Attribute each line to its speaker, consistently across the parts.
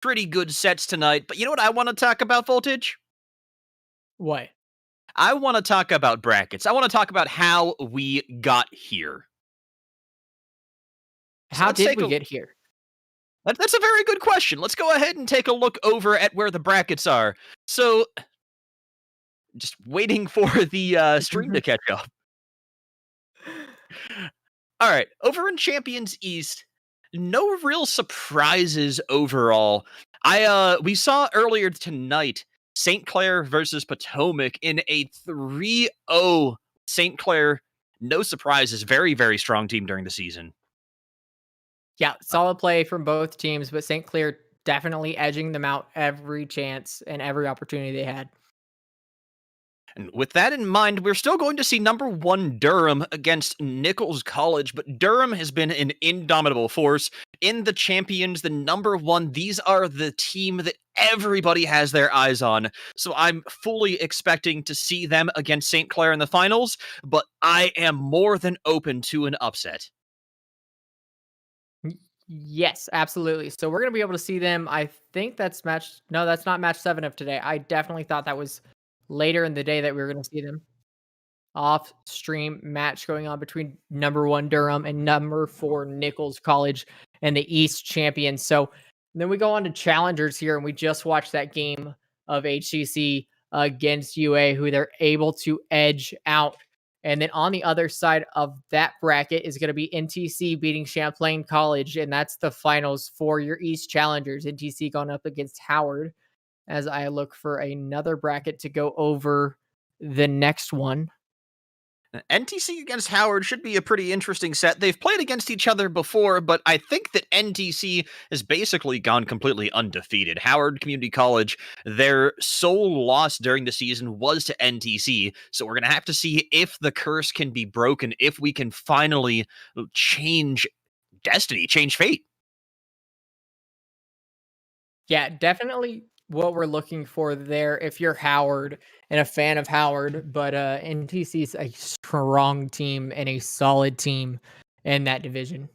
Speaker 1: pretty good sets tonight, but you know what I want to talk about, Voltage?
Speaker 2: What?
Speaker 1: I want to talk about brackets. I want to talk about how we got here. So
Speaker 2: How
Speaker 1: let's
Speaker 2: did
Speaker 1: take
Speaker 2: we
Speaker 1: a
Speaker 2: get here?
Speaker 1: that's a very good question. Let's go ahead and take a look over at where the brackets are. So, just waiting for the stream to catch up. All right, over in Champions East, no real surprises overall. We saw earlier tonight St. Clair versus Potomac in a 3-0. St. Clair, no surprises, very strong team during the season.
Speaker 2: Yeah, solid play from both teams, but St. Clair definitely edging them out every chance and every opportunity they had.
Speaker 1: And with that in mind, we're still going to see number 1 Durham against Nichols College, but Durham has been an indomitable force. In the champions, the number 1, these are the team that everybody has their eyes on. So I'm fully expecting to see them against St. Clair in the finals, but I am more than open to an upset.
Speaker 2: Yes, absolutely. So we're gonna be able to see them. I think that's match. No, that's not match 7 of today. I definitely thought that was later in the day that we were gonna see them. Off stream match going on between number 1 Durham and number 4 Nichols College and the East champions. So then we go on to challengers here, and we just watched that game of HCC against UA, who they're able to edge out. And then on the other side of that bracket is going to be NTC beating Champlain College, and that's the finals for your East challengers. NTC going up against Howard. As I look for another bracket to go over the next one.
Speaker 1: NTC against Howard should be a pretty interesting set. They've played against each other before, but I think that NTC has basically gone completely undefeated. Howard Community College, their sole loss during the season was to NTC, so we're going to have to see if the curse can be broken, if we can finally change destiny, change fate.
Speaker 2: Yeah, definitely what we're looking for there if you're Howard and a fan of Howard, but NTC's a strong team and a solid team in that division.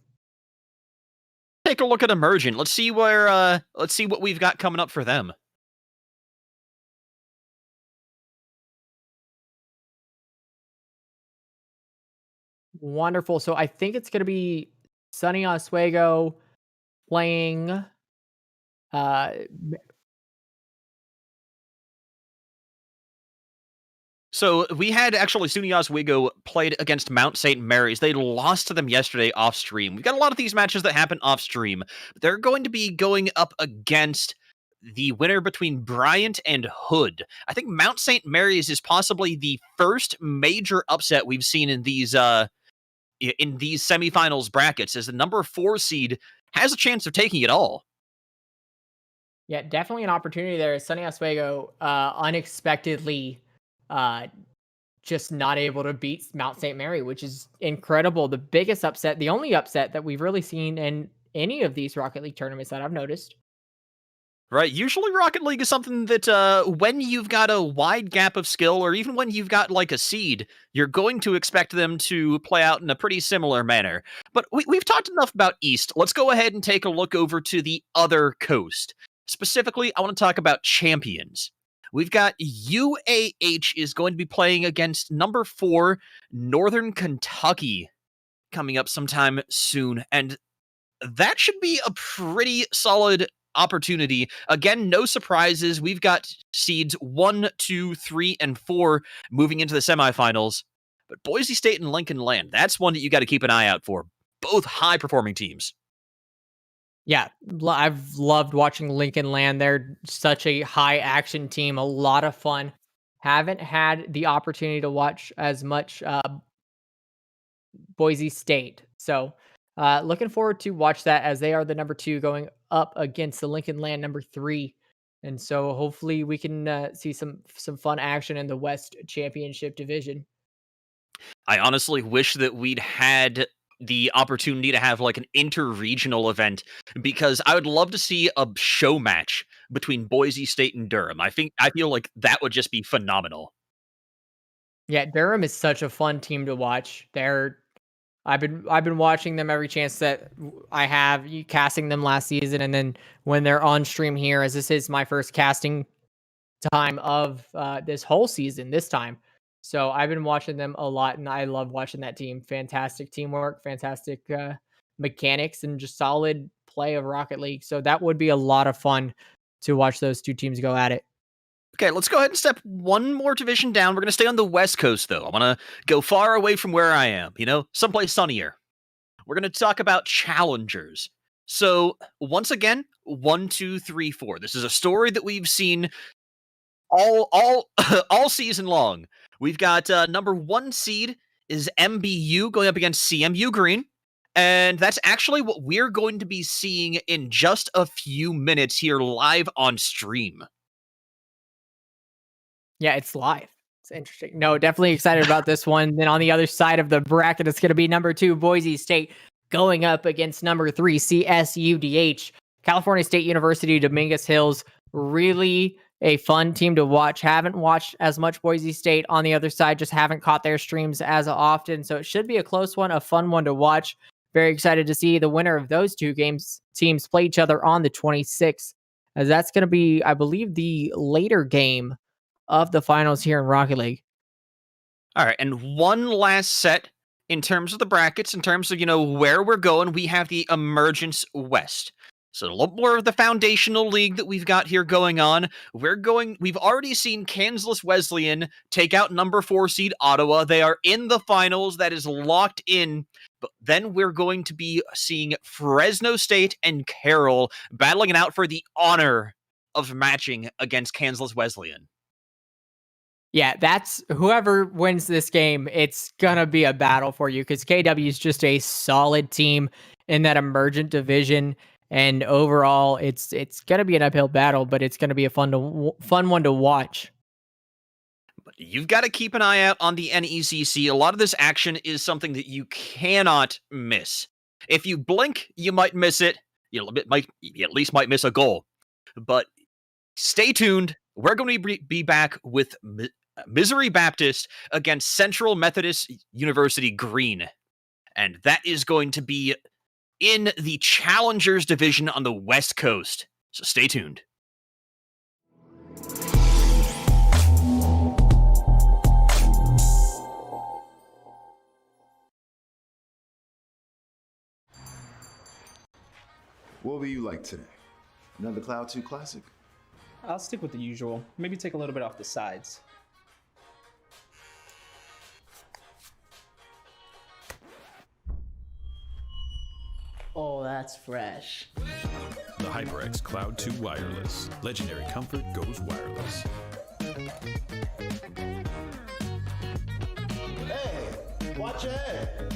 Speaker 1: Take a look at Emergent. Let's see what we've got coming up for them.
Speaker 2: Wonderful. So I think it's going to be Sunny Oswego playing uh
Speaker 1: So we had actually SUNY Oswego played against Mount St. Mary's. They lost to them yesterday off stream. We've got a lot of these matches that happen off stream. They're going to be going up against the winner between Bryant and Hood. I think Mount St. Mary's is possibly the first major upset we've seen in these semifinals brackets, as the number 4 seed has a chance of taking it all.
Speaker 2: yeah, definitely an opportunity there. Sunny Oswego unexpectedly uh just not able to beat Mount St. Mary, which is incredible. The biggest upset, the only upset that we've really seen in any of these Rocket League tournaments that I've noticed.
Speaker 1: Right, usually Rocket League is something that, when you've got a wide gap of skill, or even when you've got, like, a seed, you're going to expect them to play out in a pretty similar manner. But we've talked enough about East. Let's go ahead and take a look over to the other coast. Specifically, I want to talk about champions. We've got UAH is going to be playing against number 4 Northern Kentucky coming up sometime soon, and that should be a pretty solid opportunity. Again, no surprises. We've got seeds 1, 2, 3, and 4 moving into the semifinals. But Boise State and Lincoln Land, that's one that you got to keep an eye out for. Both high performing teams.
Speaker 2: Yeah, I've loved watching Lincoln Land. They're such a high action team, a lot of fun. Haven't had the opportunity to watch as much Boise State. So, looking forward to watch that as they are the number 2 going up against the Lincoln Land number 3. And so hopefully we can see some fun action in the West Championship division.
Speaker 1: I honestly wish that we'd had the opportunity to have like an inter-regional event, because I would love to see a show match between Boise State and Durham. I feel like that would just be phenomenal.
Speaker 2: Yeah, Durham is such a fun team to watch. They're I've been watching them every chance that I have, casting them last season, and then when they're on stream here, as this is my first casting time of this whole season this time. So I've been watching them a lot, and I love watching that team. Fantastic teamwork, fantastic mechanics, and just solid play of Rocket League. So that would be a lot of fun to watch those two teams go at it.
Speaker 1: Okay, let's go ahead and step one more division down. We're going to stay on the West Coast, though. I want to go far away from where I am, someplace sunnier. We're going to talk about challengers. So, once again, 1, 2, 3, 4. This is a story that we've seen all all season long. We've got number 1 seed is MBU going up against CMU Green. And that's actually what we're going to be seeing in just a few minutes here live on stream.
Speaker 2: Yeah, it's live. It's interesting. No, definitely excited about this one. Then on the other side of the bracket, it's going to be number 2 Boise State going up against number 3 CSUDH. California State University, Dominguez Hills. Really a fun team to watch. Haven't watched as much Boise State on the other side. Just haven't caught their streams as often. So it should be a close one, a fun one to watch. Very excited to see the winner of those two teams play each other on the 26th. As that's going to be, I believe, the later game of the finals here in Rocket League.
Speaker 1: All right, and one last set in terms of the brackets, in terms of, where we're going, we have the Emergence West. So a little more of the foundational league that we've got here going on. We've already seen Kansas Wesleyan take out number 4 seed Ottawa. They are in the finals. That is locked in. But then we're going to be seeing Fresno State and Carroll battling it out for the honor of matching against Kansas Wesleyan.
Speaker 2: Yeah, that's whoever wins this game, it's going to be a battle for you because KW is just a solid team in that emergent division. And overall, it's going to be an uphill battle, but it's going to be a fun one to watch.
Speaker 1: But you've got to keep an eye out on the NECC. A lot of this action is something that you cannot miss. If you blink, you might miss it. You at least might miss a goal. But stay tuned. We're going to be back with Missouri Baptist against Central Methodist University Green. And that is going to be in the Challengers division on the West Coast. So stay tuned.
Speaker 3: What will you like today? Another Cloud 2 Classic?
Speaker 4: I'll stick with the usual. Maybe take a little bit off the sides.
Speaker 5: Oh, that's fresh.
Speaker 6: The HyperX Cloud 2 Wireless. Legendary comfort goes wireless.
Speaker 3: Hey, watch your head.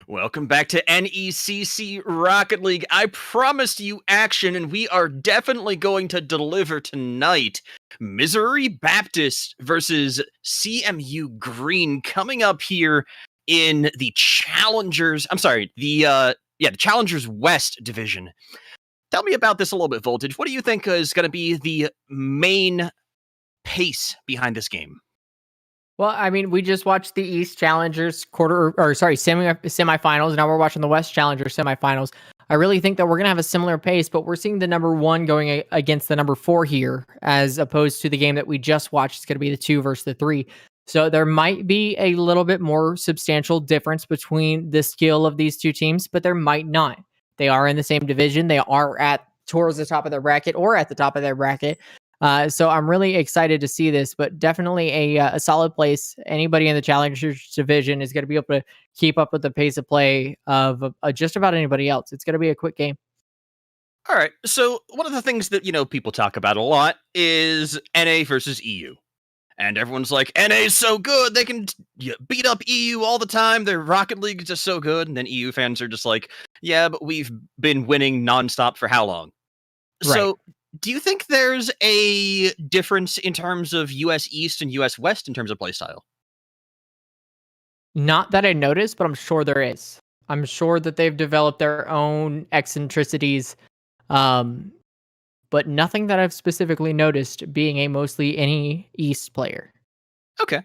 Speaker 1: Welcome back to NECC Rocket League. I promised you action, and we are definitely going to deliver tonight. Missouri Baptist versus CMU Green coming up here in the Challengers. The Challengers West division. Tell me about this a little bit, Voltage. What do you think is going to be the main pace behind this game?
Speaker 2: Well, I mean, we just watched the East Challengers semifinals. Now we're watching the West Challengers semifinals. I really think that we're going to have a similar pace, but we're seeing the number 1 going against the number 4 here, as opposed to the game that we just watched. It's going to be the 2 versus the 3. So there might be a little bit more substantial difference between the skill of these two teams, but there might not. They are in the same division. They are towards the top of their bracket or at the top of their bracket. So I'm really excited to see this, but definitely a solid place. Anybody in the Challengers division is going to be able to keep up with the pace of play of just about anybody else. It's going to be a quick game.
Speaker 1: All right. So one of the things that, people talk about a lot is NA versus EU. And everyone's like, NA is so good. They can beat up EU all the time. Their Rocket League is just so good. And then EU fans are just like, yeah, but we've been winning nonstop for how long?
Speaker 2: Right.
Speaker 1: So do you think there's a difference in terms of US East and US West in terms of playstyle?
Speaker 2: Not that I noticed, but I'm sure there is. I'm sure that they've developed their own eccentricities, but nothing that I've specifically noticed being a mostly any East player.
Speaker 1: Okay.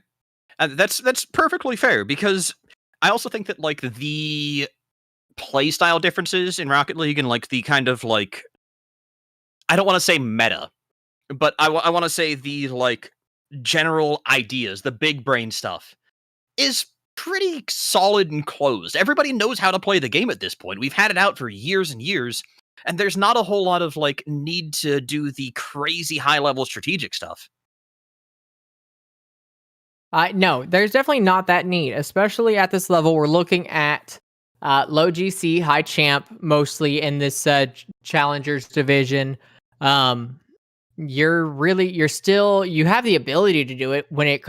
Speaker 1: That's perfectly fair, because I also think that like the playstyle differences in Rocket League and like the kind of like, I don't want to say meta, but I want to say the like general ideas, the big brain stuff is pretty solid and closed. Everybody knows how to play the game at this point. We've had it out for years and years, and there's not a whole lot of like need to do the crazy high level strategic stuff.
Speaker 2: No, there's definitely not that need, especially at this level. We're looking at low GC, high champ, mostly in this Challengers division. You have the ability to do it when it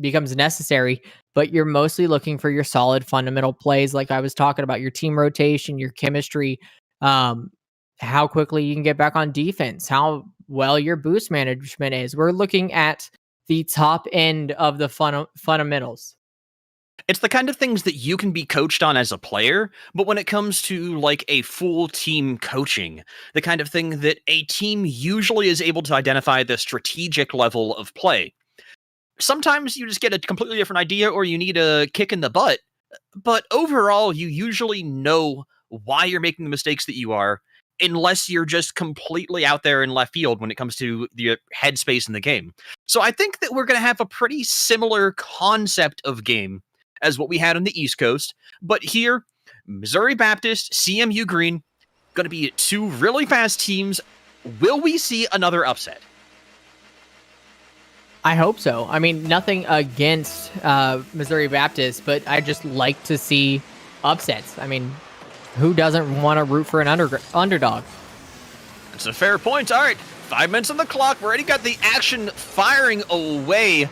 Speaker 2: becomes necessary, but you're mostly looking for your solid fundamental plays, like I was talking about, your team rotation, your chemistry, how quickly you can get back on defense, how well your boost management is. We're looking at the top end of the fundamentals.
Speaker 1: It's the kind of things that you can be coached on as a player, but when it comes to like a full team coaching, the kind of thing that a team usually is able to identify the strategic level of play. Sometimes you just get a completely different idea or you need a kick in the butt, but overall you usually know why you're making the mistakes that you are, unless you're just completely out there in left field when it comes to the headspace in the game. So I think that we're going to have a pretty similar concept of game as what we had on the East Coast. But here, Missouri Baptist, CMU Green, going to be 2 really fast teams. Will we see another upset?
Speaker 2: I hope so. I mean, nothing against Missouri Baptist, but I just like to see upsets. I mean, who doesn't want to root for an underdog?
Speaker 1: That's a fair point. All right, 5 minutes on the clock. We already got the action firing away.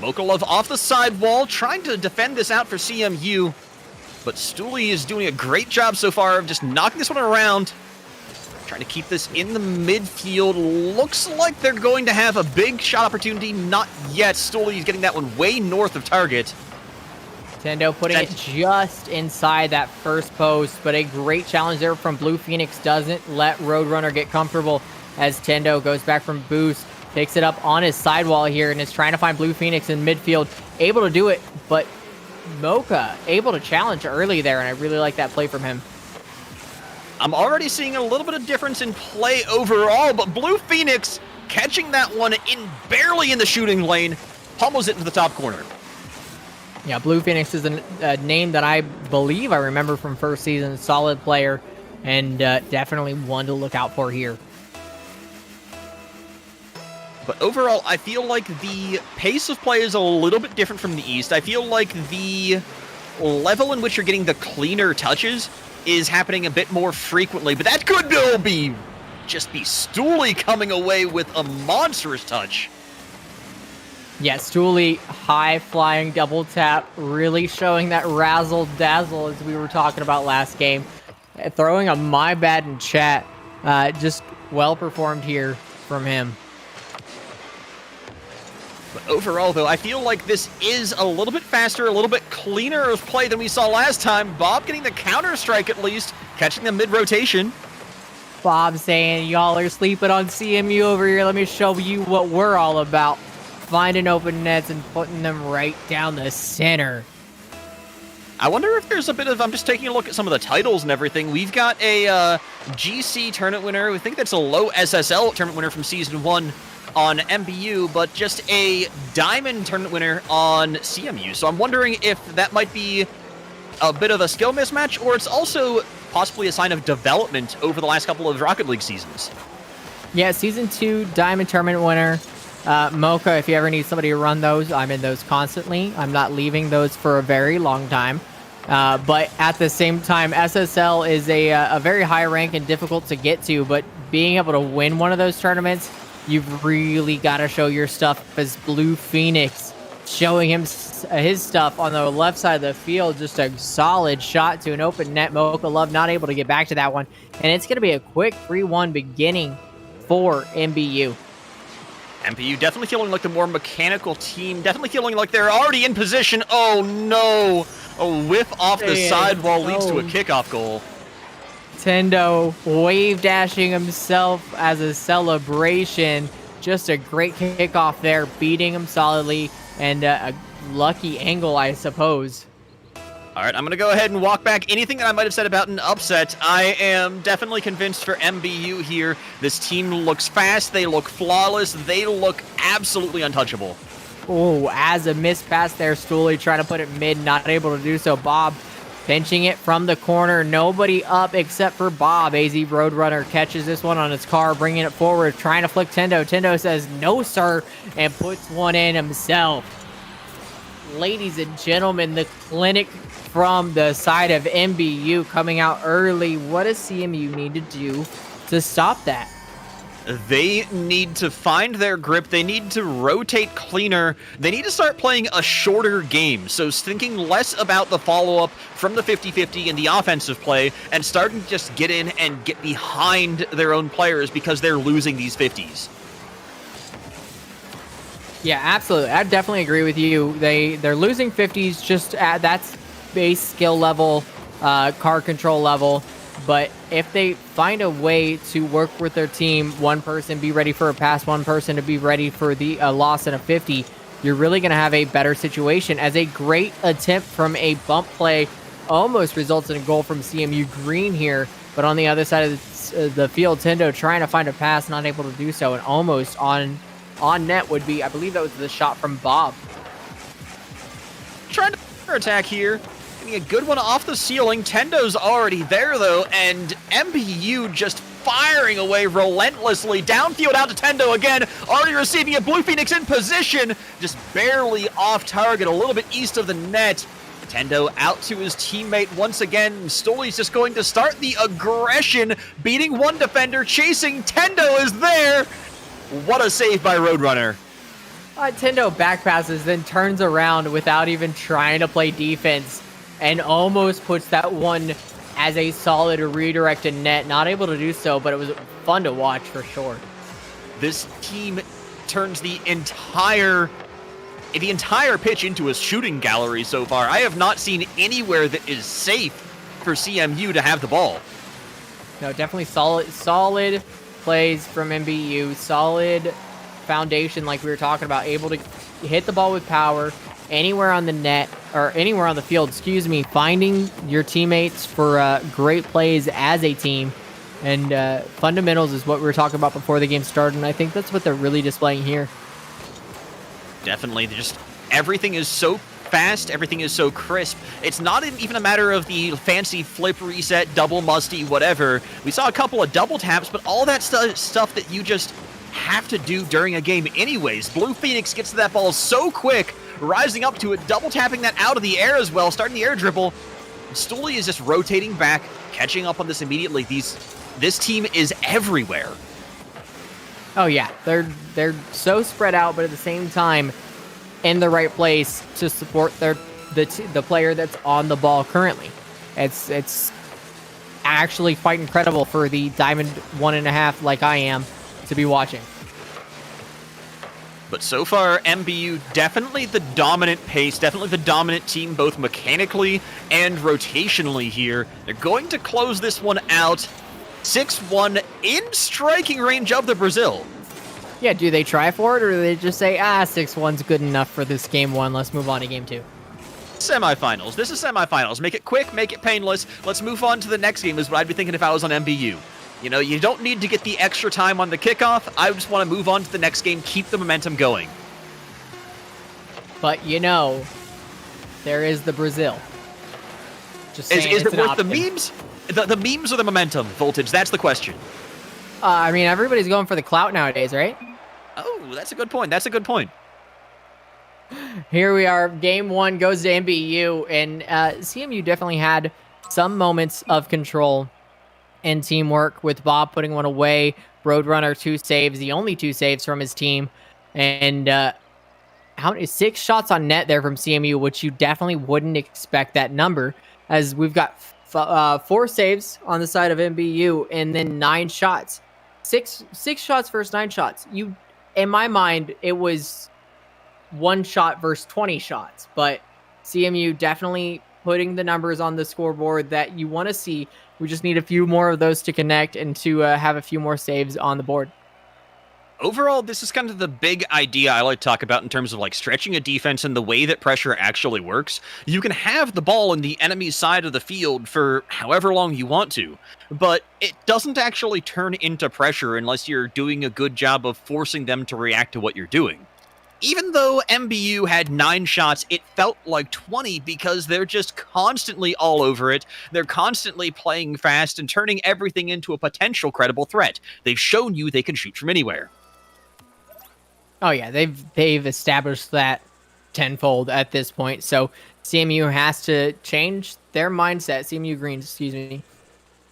Speaker 1: Mokolov off the side wall, trying to defend this out for CMU. But Stooley is doing a great job so far of just knocking this one around. Trying to keep this in the midfield. Looks like they're going to have a big shot opportunity. Not yet. Stooley is getting that one way north of target.
Speaker 2: Tendo putting it just inside that first post, but a great challenge there from Blue Phoenix. Doesn't let Roadrunner get comfortable as Tendo goes back from boost, picks it up on his sidewall here, and is trying to find Blue Phoenix in midfield. Able to do it, but Mocha able to challenge early there, and I really like that play from him.
Speaker 1: I'm already seeing a little bit of difference in play overall, but Blue Phoenix catching that one barely in the shooting lane, pummels it into the top corner.
Speaker 2: Yeah, Blue Phoenix is a name that I believe I remember from first season. Solid player, and definitely one to look out for here.
Speaker 1: But overall, I feel like the pace of play is a little bit different from the East. I feel like the level in which you're getting the cleaner touches is happening a bit more frequently, but that could just be Stooley coming away with a monstrous touch.
Speaker 2: Yeah, Stooley, high flying double tap, really showing that razzle dazzle as we were talking about last game. Throwing a my bad in chat. Just well performed here from him.
Speaker 1: But overall, though, I feel like this is a little bit faster, a little bit cleaner of play than we saw last time. Bob getting the counter strike at least, catching them mid-rotation.
Speaker 2: Bob saying, y'all are sleeping on CMU over here. Let me show you what we're all about. Finding open nets and putting them right down the center.
Speaker 1: I wonder if there's a bit of, I'm just taking a look at some of the titles and everything. We've got a GC tournament winner. We think that's a low SSL tournament winner from Season 1 on MBU, but just a Diamond tournament winner on CMU. So I'm wondering if that might be a bit of a skill mismatch, or it's also possibly a sign of development over the last couple of Rocket League seasons.
Speaker 2: Yeah, Season 2 Diamond tournament winner. Mocha, if you ever need somebody to run those, I'm in those constantly. I'm not leaving those for a very long time. But at the same time, SSL is a very high rank and difficult to get to, but being able to win one of those tournaments, you've really got to show your stuff as Blue Phoenix, showing him his stuff on the left side of the field. Just a solid shot to an open net. Mocha Love not able to get back to that one. And it's going to be a quick 3-1 beginning for MBU.
Speaker 1: MPU definitely feeling like the more mechanical team, definitely feeling like they're already in position. Oh no! A whiff off the sidewall leads to a kickoff goal.
Speaker 2: Tendo wave dashing himself as a celebration. Just a great kickoff there, beating him solidly, and a lucky angle, I suppose.
Speaker 1: All right, I'm going to go ahead and walk back anything that I might have said about an upset. I am definitely convinced for MBU here. This team looks fast, they look flawless, they look absolutely untouchable.
Speaker 2: Oh, as a missed pass there, Stooley trying to put it mid, not able to do so. Bob pinching it from the corner, nobody up except for Bob. AZ Roadrunner catches this one on his car, bringing it forward, trying to flick Tendo. Tendo says, no, sir, and puts one in himself. Ladies and gentlemen, the clinic from the side of MBU coming out early. What does CMU need to do to stop that?
Speaker 1: They need to find their grip. They need to rotate cleaner. They need to start playing a shorter game. So thinking less about the follow-up from the 50-50 and the offensive play, and starting to just get in and get behind their own players because they're losing these 50s.
Speaker 2: Yeah, absolutely. I definitely agree with you. They're losing 50s just at that's base skill level, car control level. But if they find a way to work with their team, one person be ready for a pass, one person to be ready for the loss in a 50, you're really going to have a better situation. As a great attempt from a bump play almost results in a goal from CMU Green here. But on the other side of the field, Tendo trying to find a pass, not able to do so, and almost on net would be, I believe that was the shot from Bob.
Speaker 1: Trying to attack here. Getting a good one off the ceiling. Tendo's already there, though, and MBU just firing away relentlessly. Downfield out to Tendo again. Already receiving it. Blue Phoenix in position. Just barely off target, a little bit east of the net. Tendo out to his teammate once again. Stooley's just going to start the aggression, beating one defender, chasing. Tendo is there. What a save by Roadrunner.
Speaker 2: Tendo back passes, then turns around without even trying to play defense, and almost puts that one as a solid redirected net. Not able to do so, but it was fun to watch for sure.
Speaker 1: This team turns the entire pitch into a shooting gallery so far. I have not seen anywhere that is safe for CMU to have the ball.
Speaker 2: No, definitely solid plays from MBU, solid foundation like we were talking about, able to hit the ball with power anywhere on the net, or anywhere on the field, excuse me, finding your teammates for great plays as a team. And fundamentals is what we were talking about before the game started, and I think that's what they're really displaying here.
Speaker 1: Definitely, just everything is so fast, everything is so crisp. It's not even a matter of the fancy flip reset, double musty, whatever. We saw a couple of double taps, but all that stuff that you just have to do during a game anyways. Blue Phoenix gets to that ball so quick, rising up to it, double tapping that out of the air as well, starting the air dribble. Stooley is just rotating back, catching up on this immediately. This team is everywhere.
Speaker 2: Oh yeah, they're so spread out, but at the same time, in the right place to support the player that's on the ball currently. It's actually quite incredible for the Diamond 1.5 like I am to be watching.
Speaker 1: But so far, MBU definitely the dominant pace, definitely the dominant team, both mechanically and rotationally here. They're going to close this one out 6-1 in striking range of the Brazil.
Speaker 2: Yeah, do they try for it, or do they just say, 6-1's good enough for this game 1, let's move on to game 2?
Speaker 1: Semifinals. This is semifinals. Make it quick, make it painless. Let's move on to the next game is what I'd be thinking if I was on MBU. You know, you don't need to get the extra time on the kickoff. I just want to move on to the next game, keep the momentum going.
Speaker 2: But, you know, there is the Brazil. Just saying,
Speaker 1: is it
Speaker 2: an
Speaker 1: worth
Speaker 2: option.
Speaker 1: the memes? The memes or the momentum, Voltage? That's the question.
Speaker 2: I mean, everybody's going for the clout nowadays, right?
Speaker 1: Oh, that's a good point. That's a good point.
Speaker 2: Here we are. Game 1 goes to MBU, and CMU definitely had some moments of control and teamwork, with Bob putting one away, Roadrunner 2 saves, the only 2 saves from his team, and how many 6 shots on net there from CMU, which you definitely wouldn't expect that number, as we've got 4 saves on the side of MBU, and then 9 shots. Six shots versus 9 shots. In my mind, it was 1 shot versus 20 shots, but CMU definitely putting the numbers on the scoreboard that you want to see. We just need a few more of those to connect and to have a few more saves on the board.
Speaker 1: Overall, this is kind of the big idea I like to talk about in terms of like stretching a defense and the way that pressure actually works. You can have the ball in the enemy's side of the field for however long you want to, but it doesn't actually turn into pressure unless you're doing a good job of forcing them to react to what you're doing. Even though MBU had 9 shots, it felt like 20 because they're just constantly all over it. They're constantly playing fast and turning everything into a potential credible threat. They've shown you they can shoot from anywhere.
Speaker 2: Oh yeah, they've established that tenfold at this point. So CMU has to change their mindset, CMU Greens, excuse me,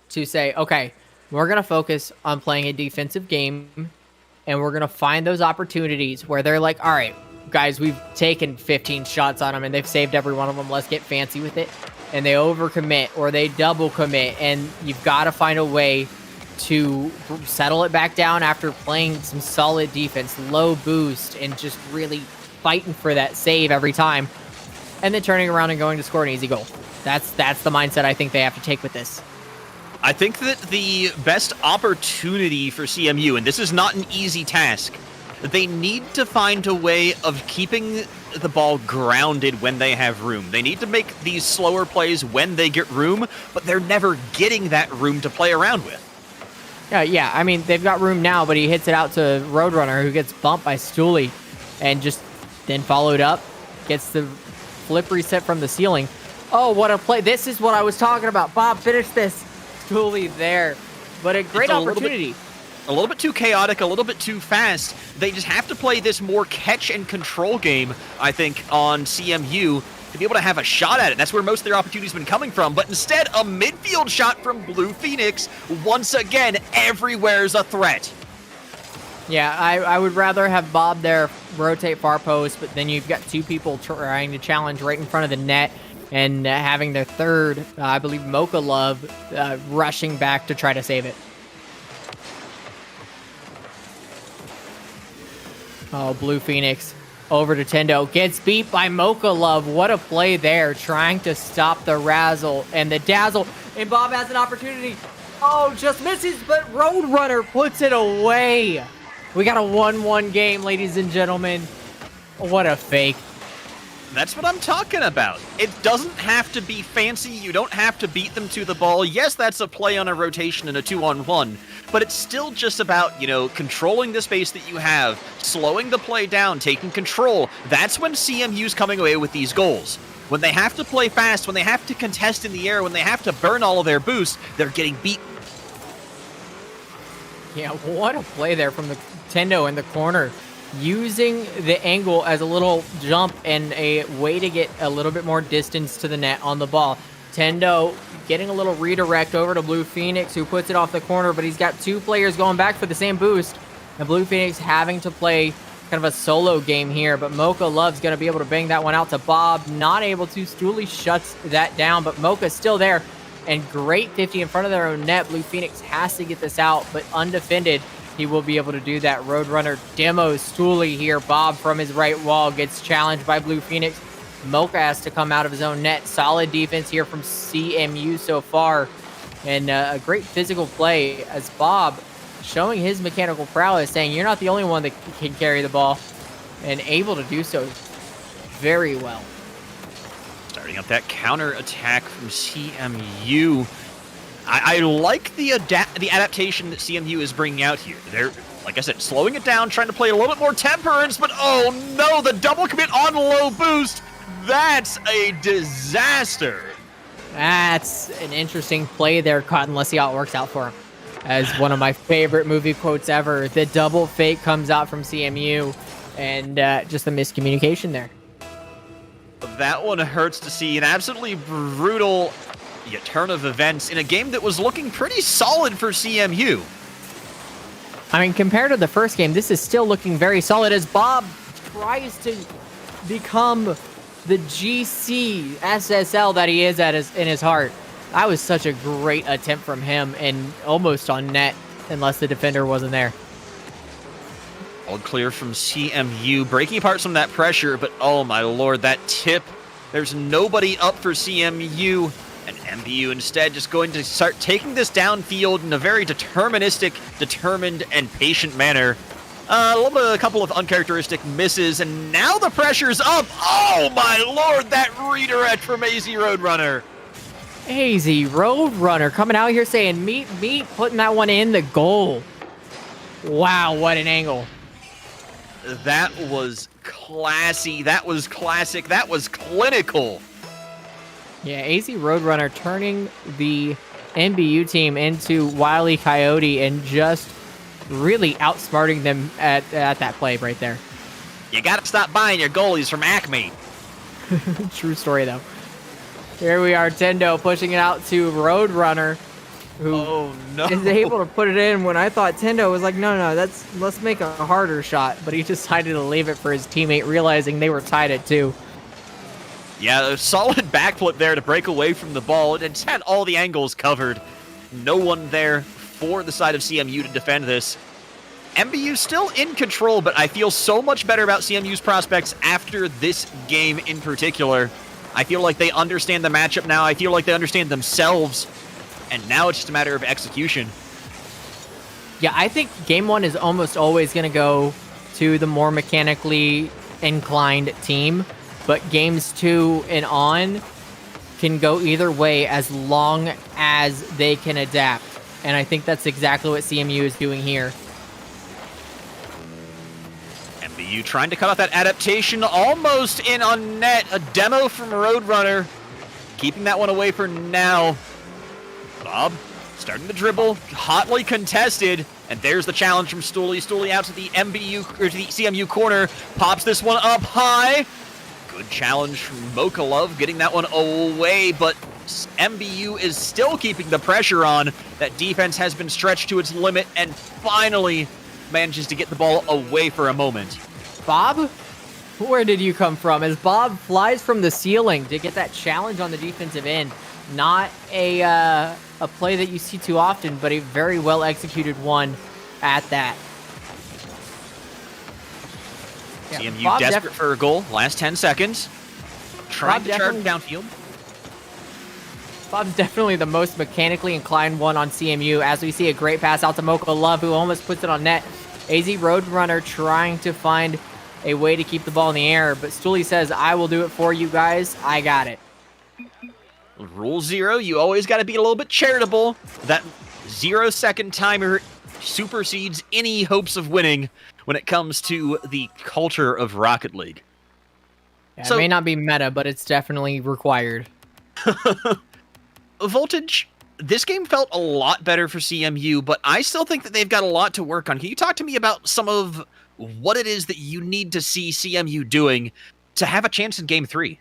Speaker 2: to say, okay, we're going to focus on playing a defensive game, and we're going to find those opportunities where they're like, all right, guys, we've taken 15 shots on them and they've saved every one of them. Let's get fancy with it. And they overcommit or they double commit, and you've got to find a way to settle it back down after playing some solid defense, low boost, and just really fighting for that save every time, and then turning around and going to score an easy goal. That's the mindset I think they have to take with this.
Speaker 1: I think that the best opportunity for CMU, and this is not an easy task, they need to find a way of keeping the ball grounded when they have room. They need to make these slower plays when they get room, but they're never getting that room to play around with.
Speaker 2: Yeah, I mean, they've got room now, but he hits it out to Roadrunner, who gets bumped by Stooley, and just then followed up, gets the flip reset from the ceiling. Oh, what a play. This is what I was talking about. Bob, finish this. Stooley there. But a great opportunity.
Speaker 1: A little bit too chaotic, a little bit too fast. They just have to play this more catch and control game, I think, on CMU to be able to have a shot at it. That's where most of their opportunities have been coming from. But instead, a midfield shot from Blue Phoenix. Once again, everywhere's a threat.
Speaker 2: Yeah, I would rather have Bob there rotate far post, but then you've got 2 people trying to challenge right in front of the net, and having their third, I believe, Mocha Love, rushing back to try to save it. Oh, Blue Phoenix over to Tendo. Gets beat by Mocha Love. What a play there, trying to stop the razzle and the dazzle. And Bob has an opportunity. Oh, just misses, but Roadrunner puts it away. We got a 1-1 game, ladies and gentlemen. What a fake.
Speaker 1: That's what I'm talking about. It doesn't have to be fancy. You don't have to beat them to the ball. Yes, that's a play on a rotation and a 2-on-1, but it's still just about, controlling the space that you have, slowing the play down, taking control. That's when CMU's coming away with these goals. When they have to play fast, when they have to contest in the air, when they have to burn all of their boosts, they're getting beaten.
Speaker 2: Yeah, what a play there from the Tendo in the corner. Using the angle as a little jump and a way to get a little bit more distance to the net on the ball. Tendo getting a little redirect over to Blue Phoenix, who puts it off the corner, but he's got 2 players going back for the same boost. And Blue Phoenix having to play kind of a solo game here, but Mocha Love's going to be able to bang that one out to Bob. Not able to. Stooley shuts that down, but Mocha's still there. And great 50 in front of their own net. Blue Phoenix has to get this out, but undefended, he will be able to do that. Roadrunner demos Stooley here. Bob from his right wall gets challenged by Blue Phoenix. Mocha has to come out of his own net. Solid defense here from CMU so far. And a great physical play as Bob showing his mechanical prowess, saying you're not the only one that can carry the ball, and able to do so very well.
Speaker 1: Starting up that counter attack from CMU. I like the adaptation that CMU is bringing out here. They're, like I said, slowing it down, trying to play a little bit more temperance, but oh no, the double commit on low boost. That's a disaster.
Speaker 2: That's an interesting play there, Cotton. Let's see how it works out for him. As one of my favorite movie quotes ever, the double fake comes out from CMU, and just a miscommunication there.
Speaker 1: That one hurts to see. An absolutely brutal turn of events in a game that was looking pretty solid for CMU.
Speaker 2: I mean, compared to the first game, this is still looking very solid as Bob tries to become the GC SSL that he is in his heart. That was such a great attempt from him and almost on net, unless the defender wasn't there.
Speaker 1: All clear from CMU, breaking apart some of that pressure, but oh my lord, that tip. There's nobody up for CMU, and MBU instead just going to start taking this downfield in a very deterministic, determined, and patient manner. A couple of uncharacteristic misses, and now the pressure's up. Oh my lord, that redirect from AZ Roadrunner.
Speaker 2: AZ Roadrunner coming out here saying, meet, putting that one in the goal. Wow, what an angle.
Speaker 1: That was classy. That was classic. That was clinical.
Speaker 2: Yeah, AZ Roadrunner turning the NBU team into Wile E. Coyote and just really outsmarting them at that play right there.
Speaker 1: You gotta stop buying your goalies from Acme.
Speaker 2: True story, though. Here we are, Tendo pushing it out to Roadrunner, who is able to put it in when I thought Tendo was like, no, let's make a harder shot. But he decided to leave it for his teammate, realizing they were tied at 2.
Speaker 1: Yeah, a solid backflip there to break away from the ball. It just had all the angles covered. No one there for the side of CMU to defend this. MBU still in control, but I feel so much better about CMU's prospects after this game in particular. I feel like they understand the matchup now. I feel like they understand themselves. And now it's just a matter of execution.
Speaker 2: Yeah, I think game 1 is almost always going to go to the more mechanically inclined team. But games 2 and on can go either way as long as they can adapt. And I think that's exactly what CMU is doing here.
Speaker 1: MBU trying to cut off that adaptation, almost in on net. A demo from Roadrunner, keeping that one away for now. Bob starting to dribble, hotly contested, and there's the challenge from Stooley. Stooley out to the CMU corner, pops this one up high. Good challenge from Mocha Love, getting that one away, but MBU is still keeping the pressure on. That defense has been stretched to its limit, and finally manages to get the ball away for a moment.
Speaker 2: Bob, where did you come from? As Bob flies from the ceiling to get that challenge on the defensive end. Not a play that you see too often, but a very well executed one at that.
Speaker 1: Yeah, CMU Bob desperate for a goal. Last 10 seconds. Trying to charge downfield.
Speaker 2: Bob's definitely the most mechanically inclined one on CMU, as we see a great pass out to Mocha Love, who almost puts it on net. AZ Roadrunner trying to find a way to keep the ball in the air, but Stooley says, I will do it for you guys. I got it.
Speaker 1: Rule 0, you always got to be a little bit charitable. That 0-second timer supersedes any hopes of winning when it comes to the culture of Rocket League.
Speaker 2: Yeah, so, it may not be meta, but it's definitely required.
Speaker 1: Voltage, this game felt a lot better for CMU, but I still think that they've got a lot to work on. Can you talk to me about some of what it is that you need to see CMU doing to have a chance in Game 3?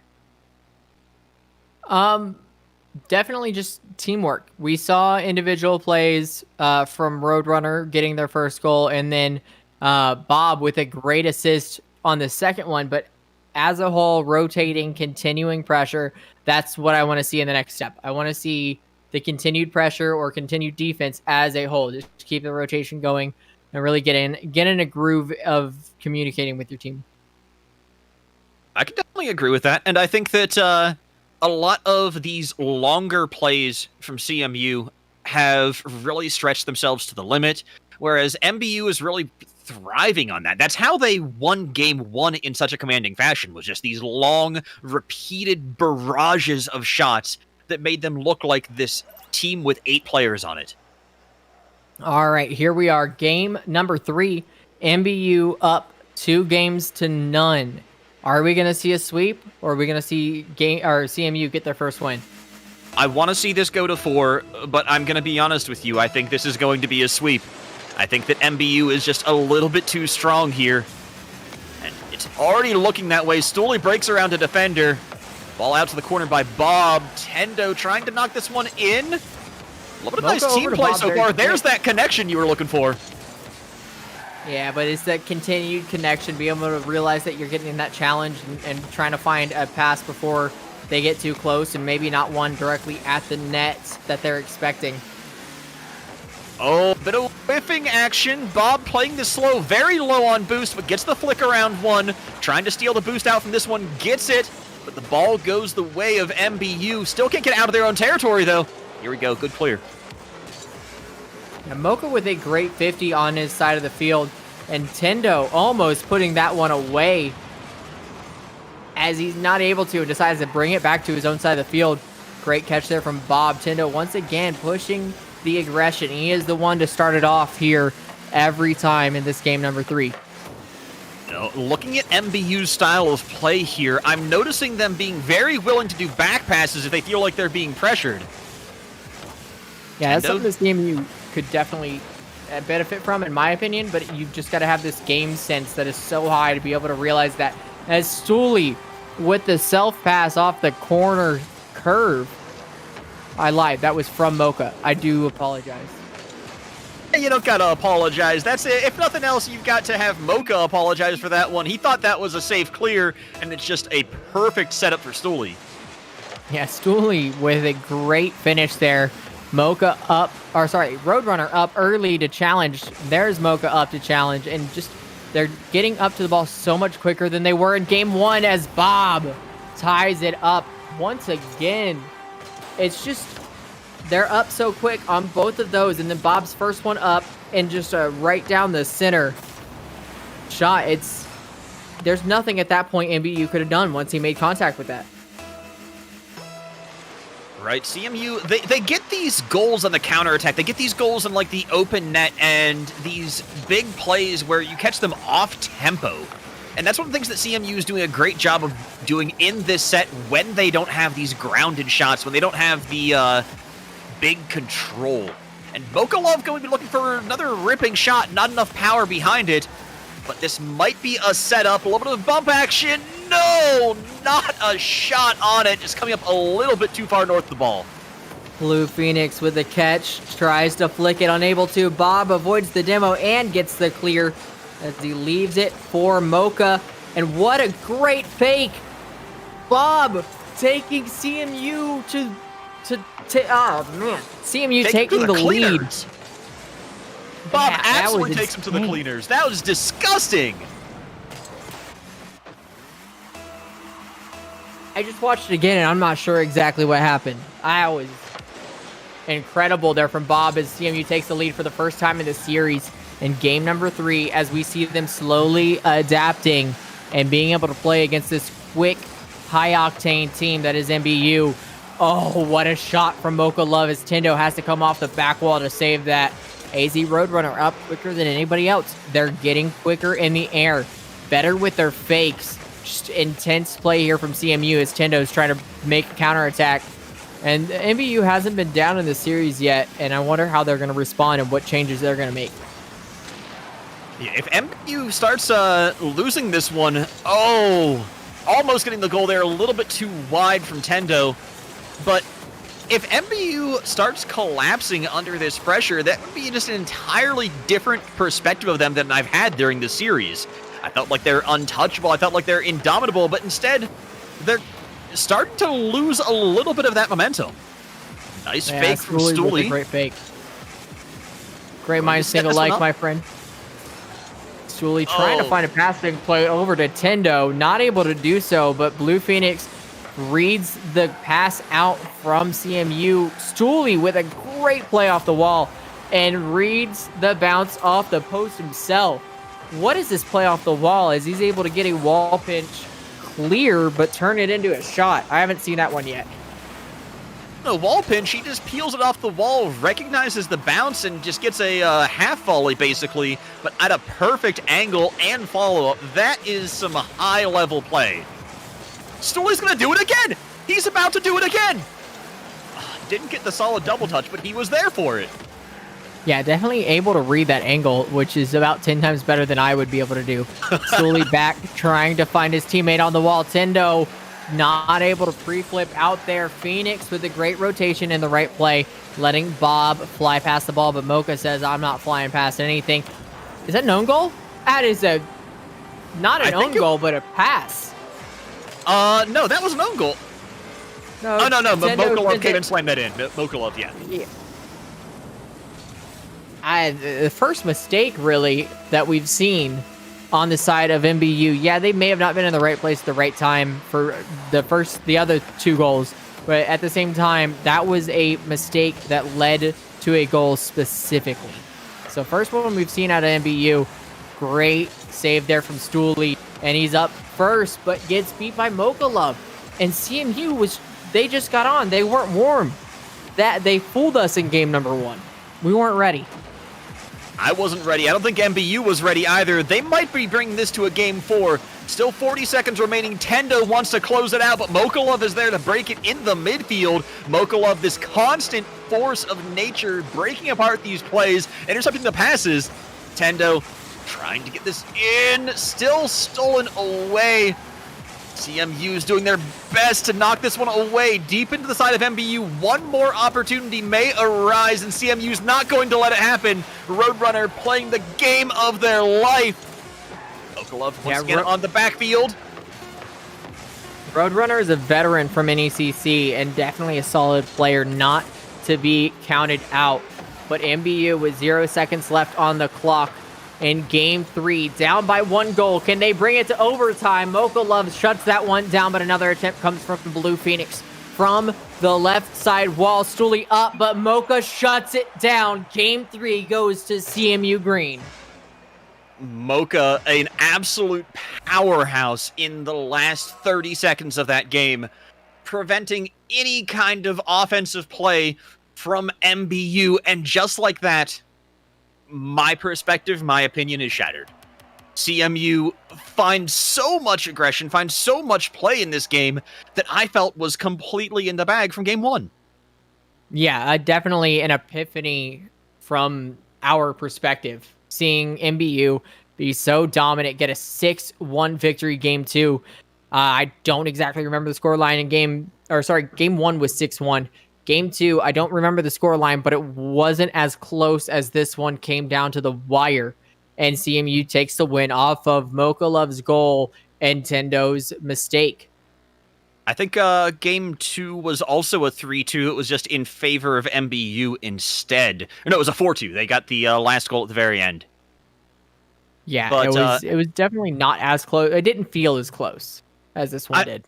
Speaker 2: Definitely just teamwork. We saw individual plays from Roadrunner getting their first goal, and then Bob with a great assist on the second one, but as a whole, rotating, continuing pressure, that's what I want to see in the next step. I want to see the continued pressure or continued defense as a whole. Just keep the rotation going and really get in a groove of communicating with your team.
Speaker 1: I can definitely agree with that, and I think that a lot of these longer plays from CMU have really stretched themselves to the limit, whereas MBU is really thriving on that. That's how they won game 1 in such a commanding fashion, was just these long, repeated barrages of shots that made them look like this team with 8 players on it.
Speaker 2: All right, here we are. Game number 3. MBU up 2-0. Are we going to see a sweep, or are we going to see CMU get their first win?
Speaker 1: I want to see this go to 4, but I'm going to be honest with you. I think this is going to be a sweep. I think that MBU is just a little bit too strong here. And it's already looking that way. Stooley breaks around a defender. Ball out to the corner by Bob. Tendo trying to knock this one in. A little bit of nice team play so far. There's that connection you were looking for.
Speaker 2: Yeah, but it's that continued connection, being able to realize that you're getting in that challenge and trying to find a pass before they get too close, and maybe not one directly at the net that they're expecting.
Speaker 1: Oh, bit of whiffing action. Bob playing this slow, very low on boost, but gets the flick around one. Trying to steal the boost out from this one, gets it, but the ball goes the way of MBU. Still can't get out of their own territory, though. Here we go, good clear.
Speaker 2: Now, Mocha with a great 50 on his side of the field, and Tendo almost putting that one away as he's not able to and decides to bring it back to his own side of the field. Great catch there from Bob. Tendo once again pushing the aggression. He is the one to start it off here every time in this game number 3.
Speaker 1: Looking at MBU's style of play here, I'm noticing them being very willing to do back passes if they feel like they're being pressured.
Speaker 2: Yeah, that's something this game you could definitely benefit from, in my opinion, but you've just got to have this game sense that is so high to be able to realize that. As Stooley with the self-pass off the corner curve. I lied. That was from Mocha. I do apologize.
Speaker 1: You don't gotta apologize. That's it. If nothing else, you've got to have Mocha apologize for that one. He thought that was a safe clear, and it's just a perfect setup for Stooley.
Speaker 2: Yeah, Stooley with a great finish there. Mocha up, or sorry, Roadrunner up early to challenge. There's Mocha up to challenge, and just they're getting up to the ball so much quicker than they were in game 1 as Bob ties it up once again. It's just, they're up so quick on both of those, and then Bob's first one up and just right down the center shot. There's nothing at that point MBU could have done once he made contact with that.
Speaker 1: Right, CMU, they get these goals on the counterattack. They get these goals in, like, the open net and these big plays where you catch them off tempo. And that's one of the things that CMU is doing a great job of doing in this set when they don't have these grounded shots, when they don't have the big control. And Mocha Love going to be looking for another ripping shot, not enough power behind it. But this might be a setup, a little bit of bump action. No, not a shot on it. Just coming up a little bit too far north of the ball.
Speaker 2: Blue Phoenix with the catch, tries to flick it, unable to. Bob avoids the demo and gets the clear as he leaves it for Mocha. And what a great fake. Bob taking CMU to oh man, CMU taking the lead.
Speaker 1: Bob absolutely takes him to the cleaners. That was disgusting.
Speaker 2: I just watched it again, and I'm not sure exactly what happened. Incredible there from Bob as CMU takes the lead for the first time in the series in game number 3 as we see them slowly adapting and being able to play against this quick, high-octane team that is MBU. Oh, what a shot from Mocha Love as Tendo has to come off the back wall to save that. AZ Roadrunner up quicker than anybody else. They're getting quicker in the air, better with their fakes. Just intense play here from CMU as Tendo's trying to make a counterattack. And MBU hasn't been down in the series yet, and I wonder how they're going to respond and what changes they're going to make.
Speaker 1: Yeah, if MBU starts losing this one, almost getting the goal there, a little bit too wide from Tendo. But if MBU starts collapsing under this pressure, that would be just an entirely different perspective of them than I've had during the series. I felt like they're untouchable. I felt like they're indomitable, but instead, they're starting to lose a little bit of that momentum. Nice fake from Stooley.
Speaker 2: Great fake. Great mind single like, my friend. Stooley trying to find a passing play over to Tendo. Not able to do so, but Blue Phoenix reads the pass out from CMU. Stooley with a great play off the wall and reads the bounce off the post himself. What is this play off the wall as he's able to get a wall pinch clear but turn it into a shot? I haven't seen that one yet.
Speaker 1: The wall pinch, he just peels it off the wall, recognizes the bounce, and just gets a half volley, basically, but at a perfect angle and follow-up. That is some high-level play. Stooley's going to do it again! He's about to do it again! Didn't get the solid double touch, but he was there for it.
Speaker 2: Yeah, definitely able to read that angle, which is about 10 times better than I would be able to do. Stooley back, trying to find his teammate on the wall. Tendo not able to pre-flip out there. Phoenix with a great rotation in the right play, letting Bob fly past the ball, but Mocha says, I'm not flying past anything. Is that an own goal? That is not an own goal, but a pass.
Speaker 1: No, that was an own goal.
Speaker 2: No,
Speaker 1: Mokolov came and slammed that in. Mokolov, yeah.
Speaker 2: The first mistake, really, that we've seen on the side of MBU. Yeah, they may have not been in the right place at the right time for the other two goals, but at the same time, that was a mistake that led to a goal specifically. So first one we've seen out of MBU. Great save there from Stooley, and he's up first, but gets beat by Mokolov. And CMU they just got on. They weren't warm. They fooled us in game number 1. We weren't ready.
Speaker 1: I wasn't ready. I don't think MBU was ready either. They might be bringing this to a game 4. Still 40 seconds remaining. Tendo wants to close it out, but Mokolov is there to break it in the midfield. Mokolov, this constant force of nature, breaking apart these plays, intercepting the passes. Tendo trying to get this in. Still stolen away. CMU's doing their best to knock this one away deep into the side of MBU. One more opportunity may arise, and CMU's not going to let it happen. Roadrunner playing the game of their life. Mokolov once again on the backfield.
Speaker 2: Roadrunner is a veteran from NECC and definitely a solid player, not to be counted out. But MBU with 0 seconds left on the clock in game 3, down by 1 goal. Can they bring it to overtime? Mokolov shuts that one down, but another attempt comes from Blue Phoenix from the left side wall. Stooley up, but Mocha shuts it down. Game 3 goes to CMU Green.
Speaker 1: Mocha, an absolute powerhouse in the last 30 seconds of that game, preventing any kind of offensive play from MBU, and just like that, my perspective, my opinion is shattered. CMU finds so much aggression, finds so much play in this game that I felt was completely in the bag from game 1.
Speaker 2: Yeah, definitely an epiphany from our perspective. Seeing MBU be so dominant, get a 6-1 victory game 2. I don't exactly remember the scoreline in game 1 was 6-1. Game 2, I don't remember the scoreline, but it wasn't as close as this one. Came down to the wire, and CMU takes the win off of Mokolov's goal and Tendo's mistake.
Speaker 1: I think game 2 was also a 3-2. It was just in favor of MBU instead. No, it was a 4-2. They got the last goal at the very end.
Speaker 2: Yeah,
Speaker 1: but,
Speaker 2: it was definitely not as close. It didn't feel as close as this one did.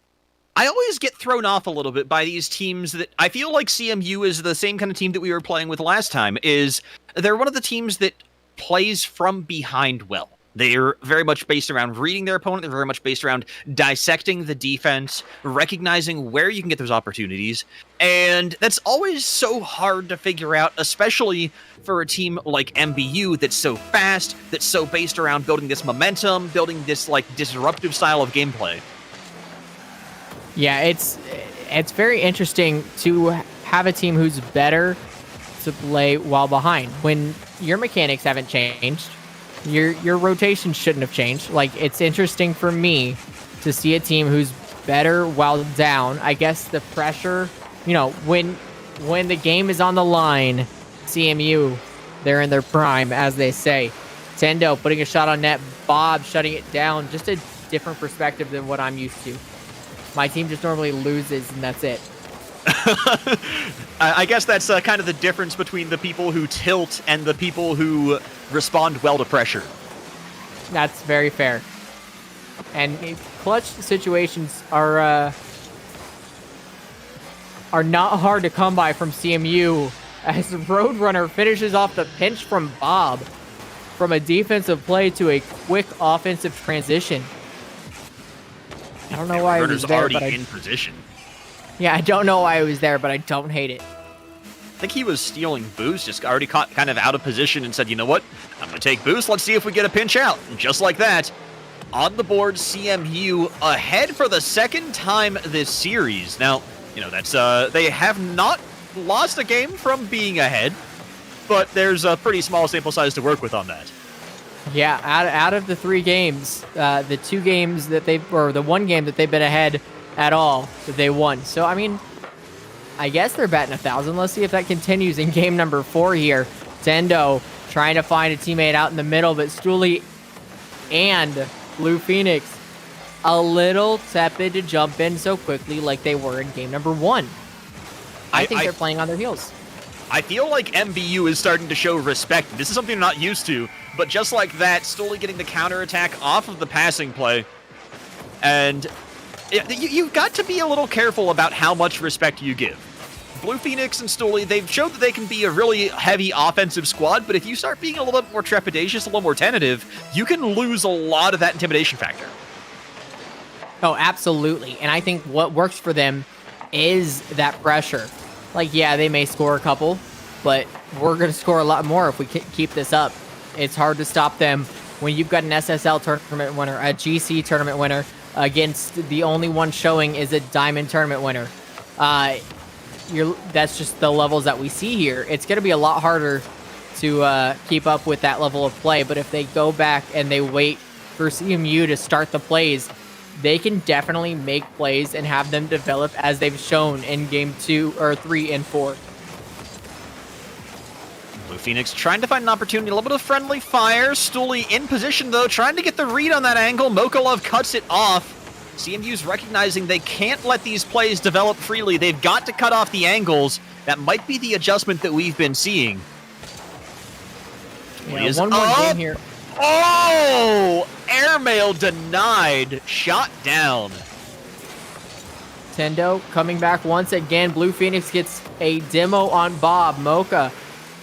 Speaker 1: I always get thrown off a little bit by these teams that I feel like CMU is the same kind of team that we were playing with last time. Is they're one of the teams that plays from behind well. They're very much based around reading their opponent. They're very much based around dissecting the defense, recognizing where you can get those opportunities. And that's always so hard to figure out, especially for a team like MBU that's so fast, that's so based around building this momentum, building this like disruptive style of gameplay.
Speaker 2: Yeah, it's very interesting to have a team who's better to play while behind. When your mechanics haven't changed, your rotation shouldn't have changed. Like, it's interesting for me to see a team who's better while down. I guess the pressure, when when the game is on the line, CMU, they're in their prime, as they say. Tendo putting a shot on net, Bob shutting it down. Just a different perspective than what I'm used to. My team just normally loses, and that's it.
Speaker 1: I guess that's kind of the difference between the people who tilt and the people who respond well to pressure.
Speaker 2: That's very fair. And clutch situations are not hard to come by from CMU, as Roadrunner finishes off the pinch from Bob from a defensive play to a quick offensive transition. I don't know why I was there,
Speaker 1: already
Speaker 2: but
Speaker 1: in position.
Speaker 2: Yeah, I don't know why I was there, but I don't hate it.
Speaker 1: I think he was stealing boost, just already caught kind of out of position and said, you know what, I'm going to take boost, let's see if we get a pinch out. And just like that, on the board, CMU ahead for the second time this series. Now, you know, that's they have not lost a game from being ahead, but there's a pretty small sample size to work with on that.
Speaker 2: Yeah, out of the 3 games, the 2 games that the 1 game that they've been ahead at all, that they won. So, I mean, I guess they're batting 1,000. Let's see if that continues in game number 4 here. Tendo trying to find a teammate out in the middle, but Stooley and Blue Phoenix a little tepid to jump in so quickly like they were in game number 1. I think they're playing on their heels.
Speaker 1: I feel like MBU is starting to show respect. This is something I'm not used to, but just like that, Stooley getting the counterattack off of the passing play. And you've got to be a little careful about how much respect you give. Blue Phoenix and Stooley, they've showed that they can be a really heavy offensive squad, but if you start being a little bit more trepidatious, a little more tentative, you can lose a lot of that intimidation factor.
Speaker 2: Oh, absolutely. And I think what works for them is that pressure. Like, yeah, they may score a couple, but we're going to score a lot more if we keep this up. It's hard to stop them when you've got an SSL tournament winner, a GC tournament winner, against the only one showing is a Diamond tournament winner. That's just the levels that we see here. It's going to be a lot harder to keep up with that level of play, but if they go back and they wait for CMU to start the plays, they can definitely make plays and have them develop as they've shown in game 2 or 3 and 4.
Speaker 1: Blue Phoenix trying to find an opportunity, a little bit of friendly fire. Stooley in position, though, trying to get the read on that angle. Mokolov cuts it off. CMU's recognizing they can't let these plays develop freely. They've got to cut off the angles. That might be the adjustment that we've been seeing.
Speaker 2: Yeah, 1-1 game here.
Speaker 1: Oh! Airmail denied. Shot down.
Speaker 2: Tendo coming back once again. Blue Phoenix gets a demo on Bob. Mocha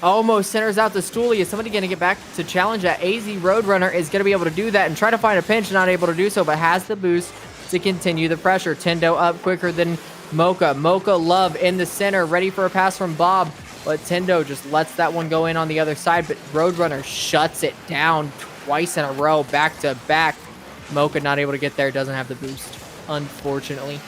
Speaker 2: almost centers out to Stooley. Is somebody going to get back to challenge that? AZ Roadrunner is going to be able to do that and try to find a pinch. Not able to do so, but has the boost to continue the pressure. Tendo up quicker than Mocha. Mocha Love in the center, ready for a pass from Bob. But Tendo just lets that one go in on the other side. But Roadrunner shuts it down twice in a row, back to back. Mocha not able to get there, doesn't have the boost, unfortunately.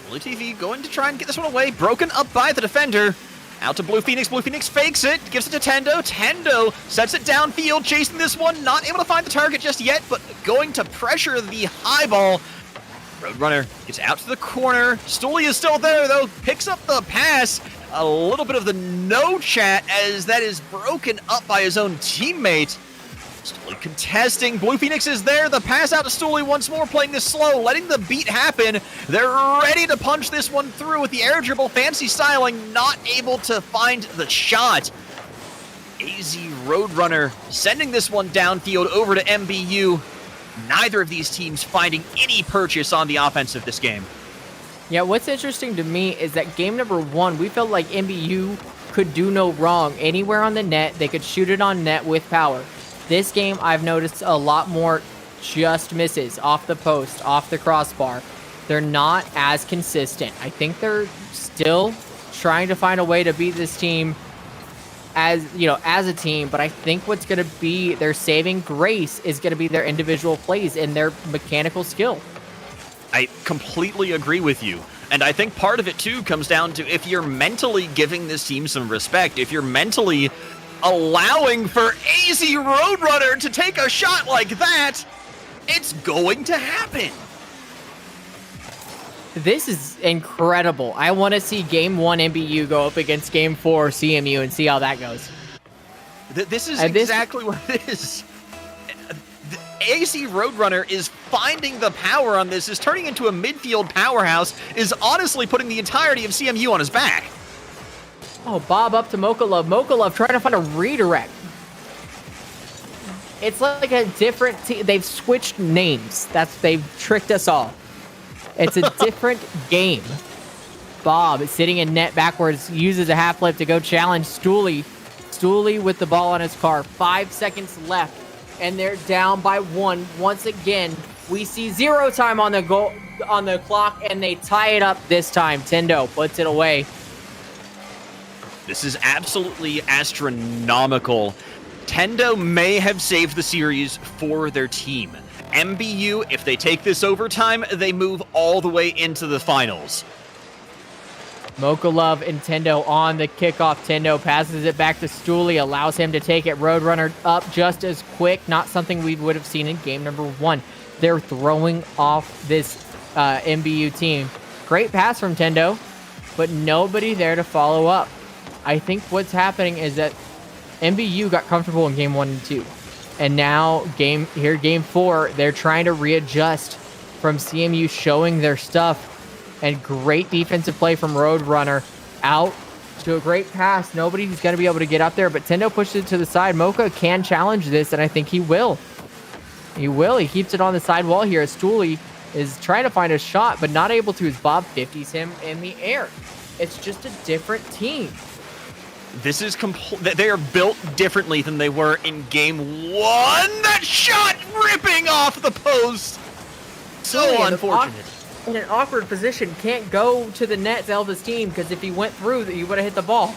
Speaker 1: Blue TV going to try and get this one away. Broken up by the defender. Out to Blue Phoenix. Blue Phoenix fakes it, gives it to Tendo. Tendo sets it downfield, chasing this one. Not able to find the target just yet, but going to pressure the high ball. Roadrunner gets out to the corner. Stooley is still there, though. Picks up the pass. A little bit of the no chat as that is broken up by his own teammate. Stooley contesting. Blue Phoenix is there. The pass out to Stooley once more, playing this slow, letting the beat happen. They're ready to punch this one through with the air dribble. Fancy styling, not able to find the shot. AZ Roadrunner sending this one downfield over to MBU. Neither of these teams finding any purchase on the offense of this game.
Speaker 2: Yeah, what's interesting to me is that game number 1, we felt like MBU could do no wrong. Anywhere on the net, they could shoot it on net with power. This game, I've noticed a lot more just misses off the post, off the crossbar. They're not as consistent. I think they're still trying to find a way to beat this team as a team, but I think what's going to be their saving grace is going to be their individual plays and their mechanical skill.
Speaker 1: I completely agree with you. And I think part of it, too, comes down to if you're mentally giving this team some respect, if you're mentally allowing for AZ Roadrunner to take a shot like that, it's going to happen.
Speaker 2: This is incredible. I want to see Game 1 MBU go up against Game 4 CMU and see how that goes.
Speaker 1: This is exactly what it is. The AC Roadrunner is finding the power on this, is turning into a midfield powerhouse, is honestly putting the entirety of CMU on his back.
Speaker 2: Oh, Bob up to Mocha Love. Mocha Love trying to find a redirect. It's like a different team. They've switched names. They've tricked us all. It's a different game. Bob is sitting in net backwards, uses a half flip to go challenge Stooley. Stooley with the ball on his car. 5 seconds left, and they're down by 1. Once again, we see 0 time on the clock, and they tie it up this time. Tendo puts it away.
Speaker 1: This is absolutely astronomical. Tendo may have saved the series for their team. MBU, if they take this overtime, they move all the way into the finals.
Speaker 2: Mocha Love and Tendo on the kickoff. Tendo passes it back to Stooley, allows him to take it. Roadrunner up just as quick. Not something we would have seen in game number 1. They're throwing off this MBU team. Great pass from Tendo, but nobody there to follow up. I think what's happening is that MBU got comfortable in game 1 and 2. And now game 4, they're trying to readjust from CMU showing their stuff. And great defensive play from Roadrunner out to a great pass. Nobody's going to be able to get up there, but Tendo pushed it to the side. Mocha can challenge this, and I think he will. He will. He keeps it on the side wall here. Stooley is trying to find a shot, but not able to as Bob 50s him in the air. It's just a different team.
Speaker 1: This is they are built differently than they were in game 1. That shot ripping off the post. So unfortunate.
Speaker 2: In an awkward position, can't go to the net to help his team, because if he went through, he would have hit the ball.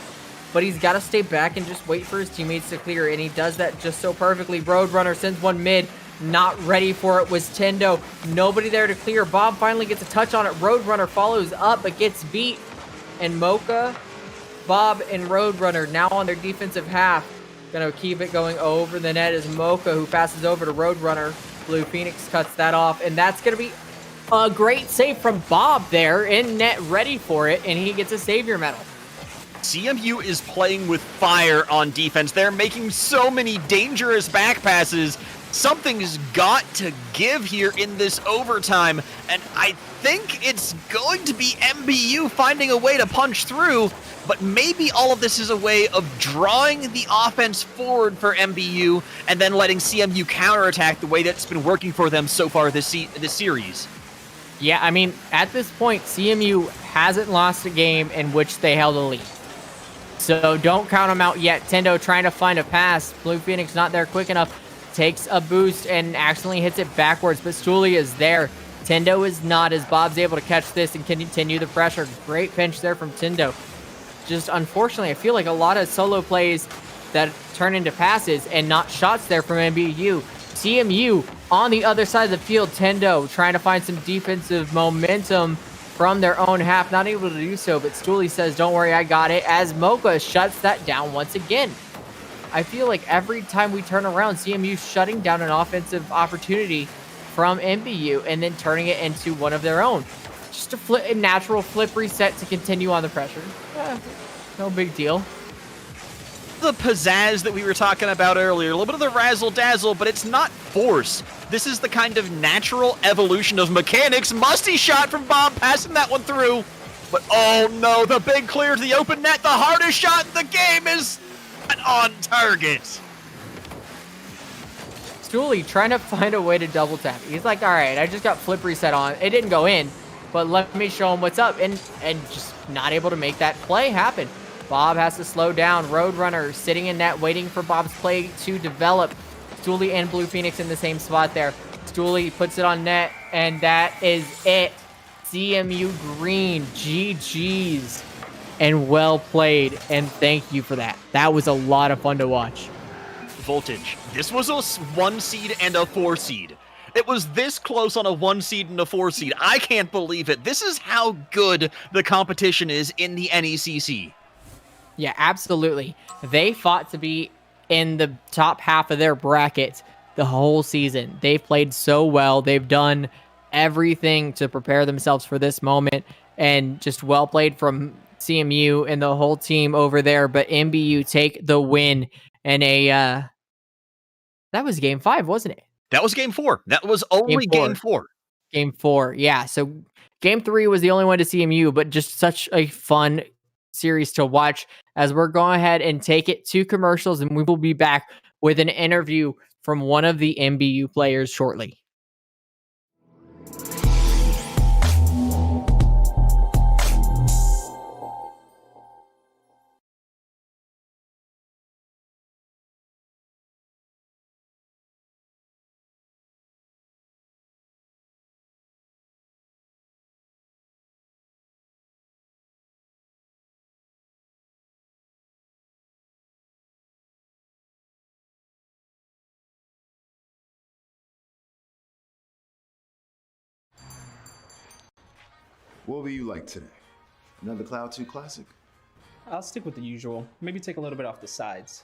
Speaker 2: But he's got to stay back and just wait for his teammates to clear, and he does that just so perfectly. Roadrunner sends one mid. Not ready for it was Tendo. Nobody there to clear. Bob finally gets a touch on it. Roadrunner follows up but gets beat. And Mocha, Bob, and Roadrunner now on their defensive half. Gonna keep it going over the net is Mocha, who passes over to Roadrunner. Blue Phoenix cuts that off, and that's gonna be a great save from Bob there in net, ready for it, and he gets a savior medal.
Speaker 1: CMU is playing with fire on defense. They're making so many dangerous back passes. Something's got to give here in this overtime, and I think it's going to be MBU finding a way to punch through, but maybe all of this is a way of drawing the offense forward for MBU and then letting CMU counterattack the way that's been working for them so far this series.
Speaker 2: Yeah, I mean, at this point, CMU hasn't lost a game in which they held a lead. So don't count them out yet. Tendo trying to find a pass. Blue Phoenix not there quick enough. Takes a boost and accidentally hits it backwards, but Stooley is there. Tendo is not, as Bob's able to catch this and continue the pressure. Great pinch there from Tendo. Just unfortunately, I feel like a lot of solo plays that turn into passes and not shots there from MBU. CMU on the other side of the field. Tendo trying to find some defensive momentum from their own half. Not able to do so, but Stooley says, don't worry, I got it, as Mocha shuts that down once again. I feel like every time we turn around, CMU shutting down an offensive opportunity from MBU and then turning it into one of their own. Just a natural flip reset to continue on the pressure. No big deal.
Speaker 1: The pizzazz that we were talking about earlier, a little bit of the razzle-dazzle, but it's not force. This is the kind of natural evolution of mechanics. Musty shot from Bob, passing that one through. But oh no, the big clear to the open net, the hardest shot in the game is on target.
Speaker 2: Stooley trying to find a way to double tap. He's like, all right, I just got flip reset on. It didn't go in, but let me show him what's up, and just not able to make that play happen. Bob has to slow down. Roadrunner sitting in net, waiting for Bob's play to develop. Stooley and Blue Phoenix in the same spot there. Stooley puts it on net, and that is it. CMU green, GG's, and well played, and thank you for that. That was a lot of fun to watch.
Speaker 1: Voltage. This was a 1 seed and a 4 seed. It was this close on a 1 seed and a 4 seed. I can't believe it. This is how good the competition is in the NECC.
Speaker 2: Yeah, absolutely. They fought to be in the top half of their bracket the whole season. They've played so well. They've done everything to prepare themselves for this moment, and just well played from CMU and the whole team over there. But MBU take the win in a that was game 5, wasn't it?
Speaker 1: That was game 4. That was only game 4.
Speaker 2: Game 4, yeah. So game 3 was the only one to CMU, but just such a fun series to watch. As we're going ahead and take it to commercials, and we will be back with an interview from one of the MBU players shortly.
Speaker 3: What will you like today? Another Cloud 2 classic?
Speaker 4: I'll stick with the usual. Maybe take a little bit off the sides.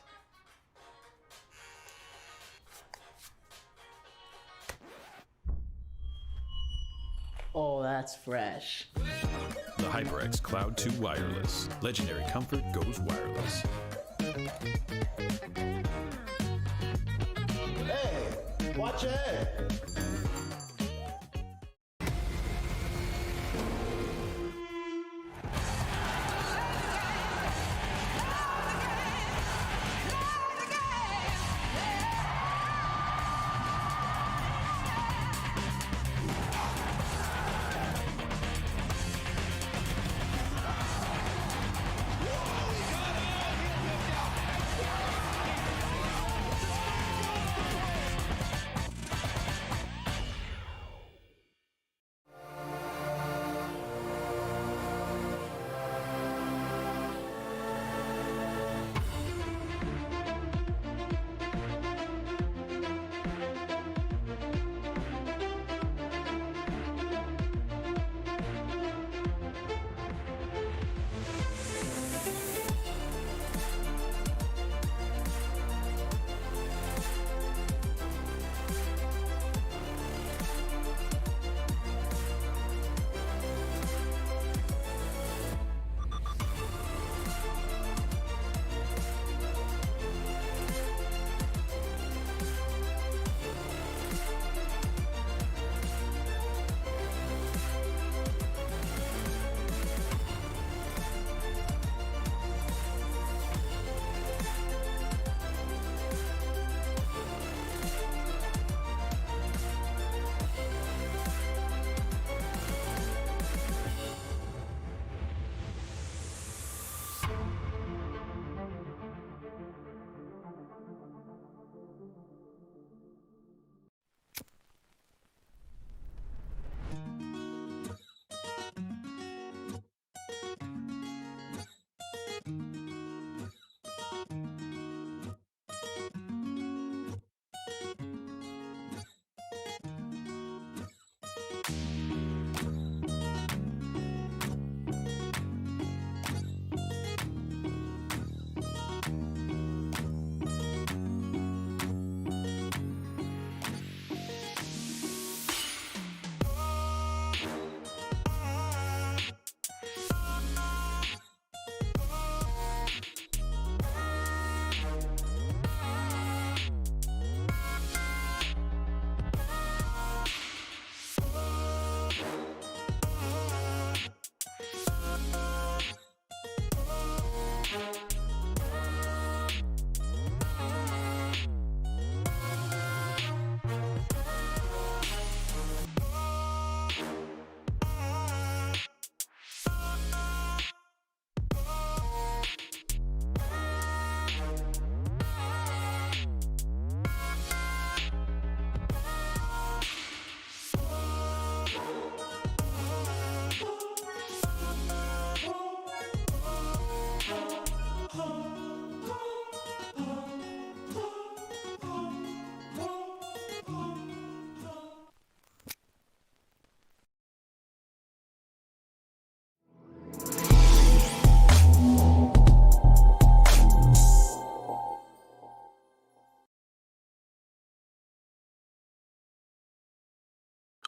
Speaker 5: Oh, that's fresh.
Speaker 6: The HyperX Cloud 2 Wireless. Legendary comfort goes wireless.
Speaker 3: Hey, watch your head.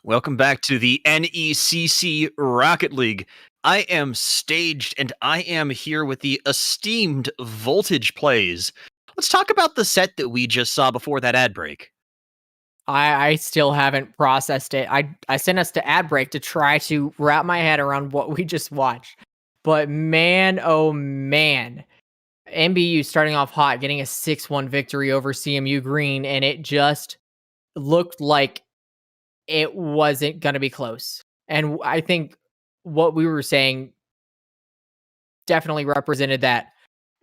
Speaker 1: Welcome back to the NECC Rocket League. I am staged and I am here with the esteemed Voltage Plays. Let's talk about the set that we just saw before that ad break.
Speaker 2: I still haven't processed it. I sent us to ad break to try to wrap my head around what we just watched. But man, oh man. NBU starting off hot, getting a 6-1 victory over CMU Green, and it just looked like it wasn't going to be close. And I think what we were saying definitely represented that.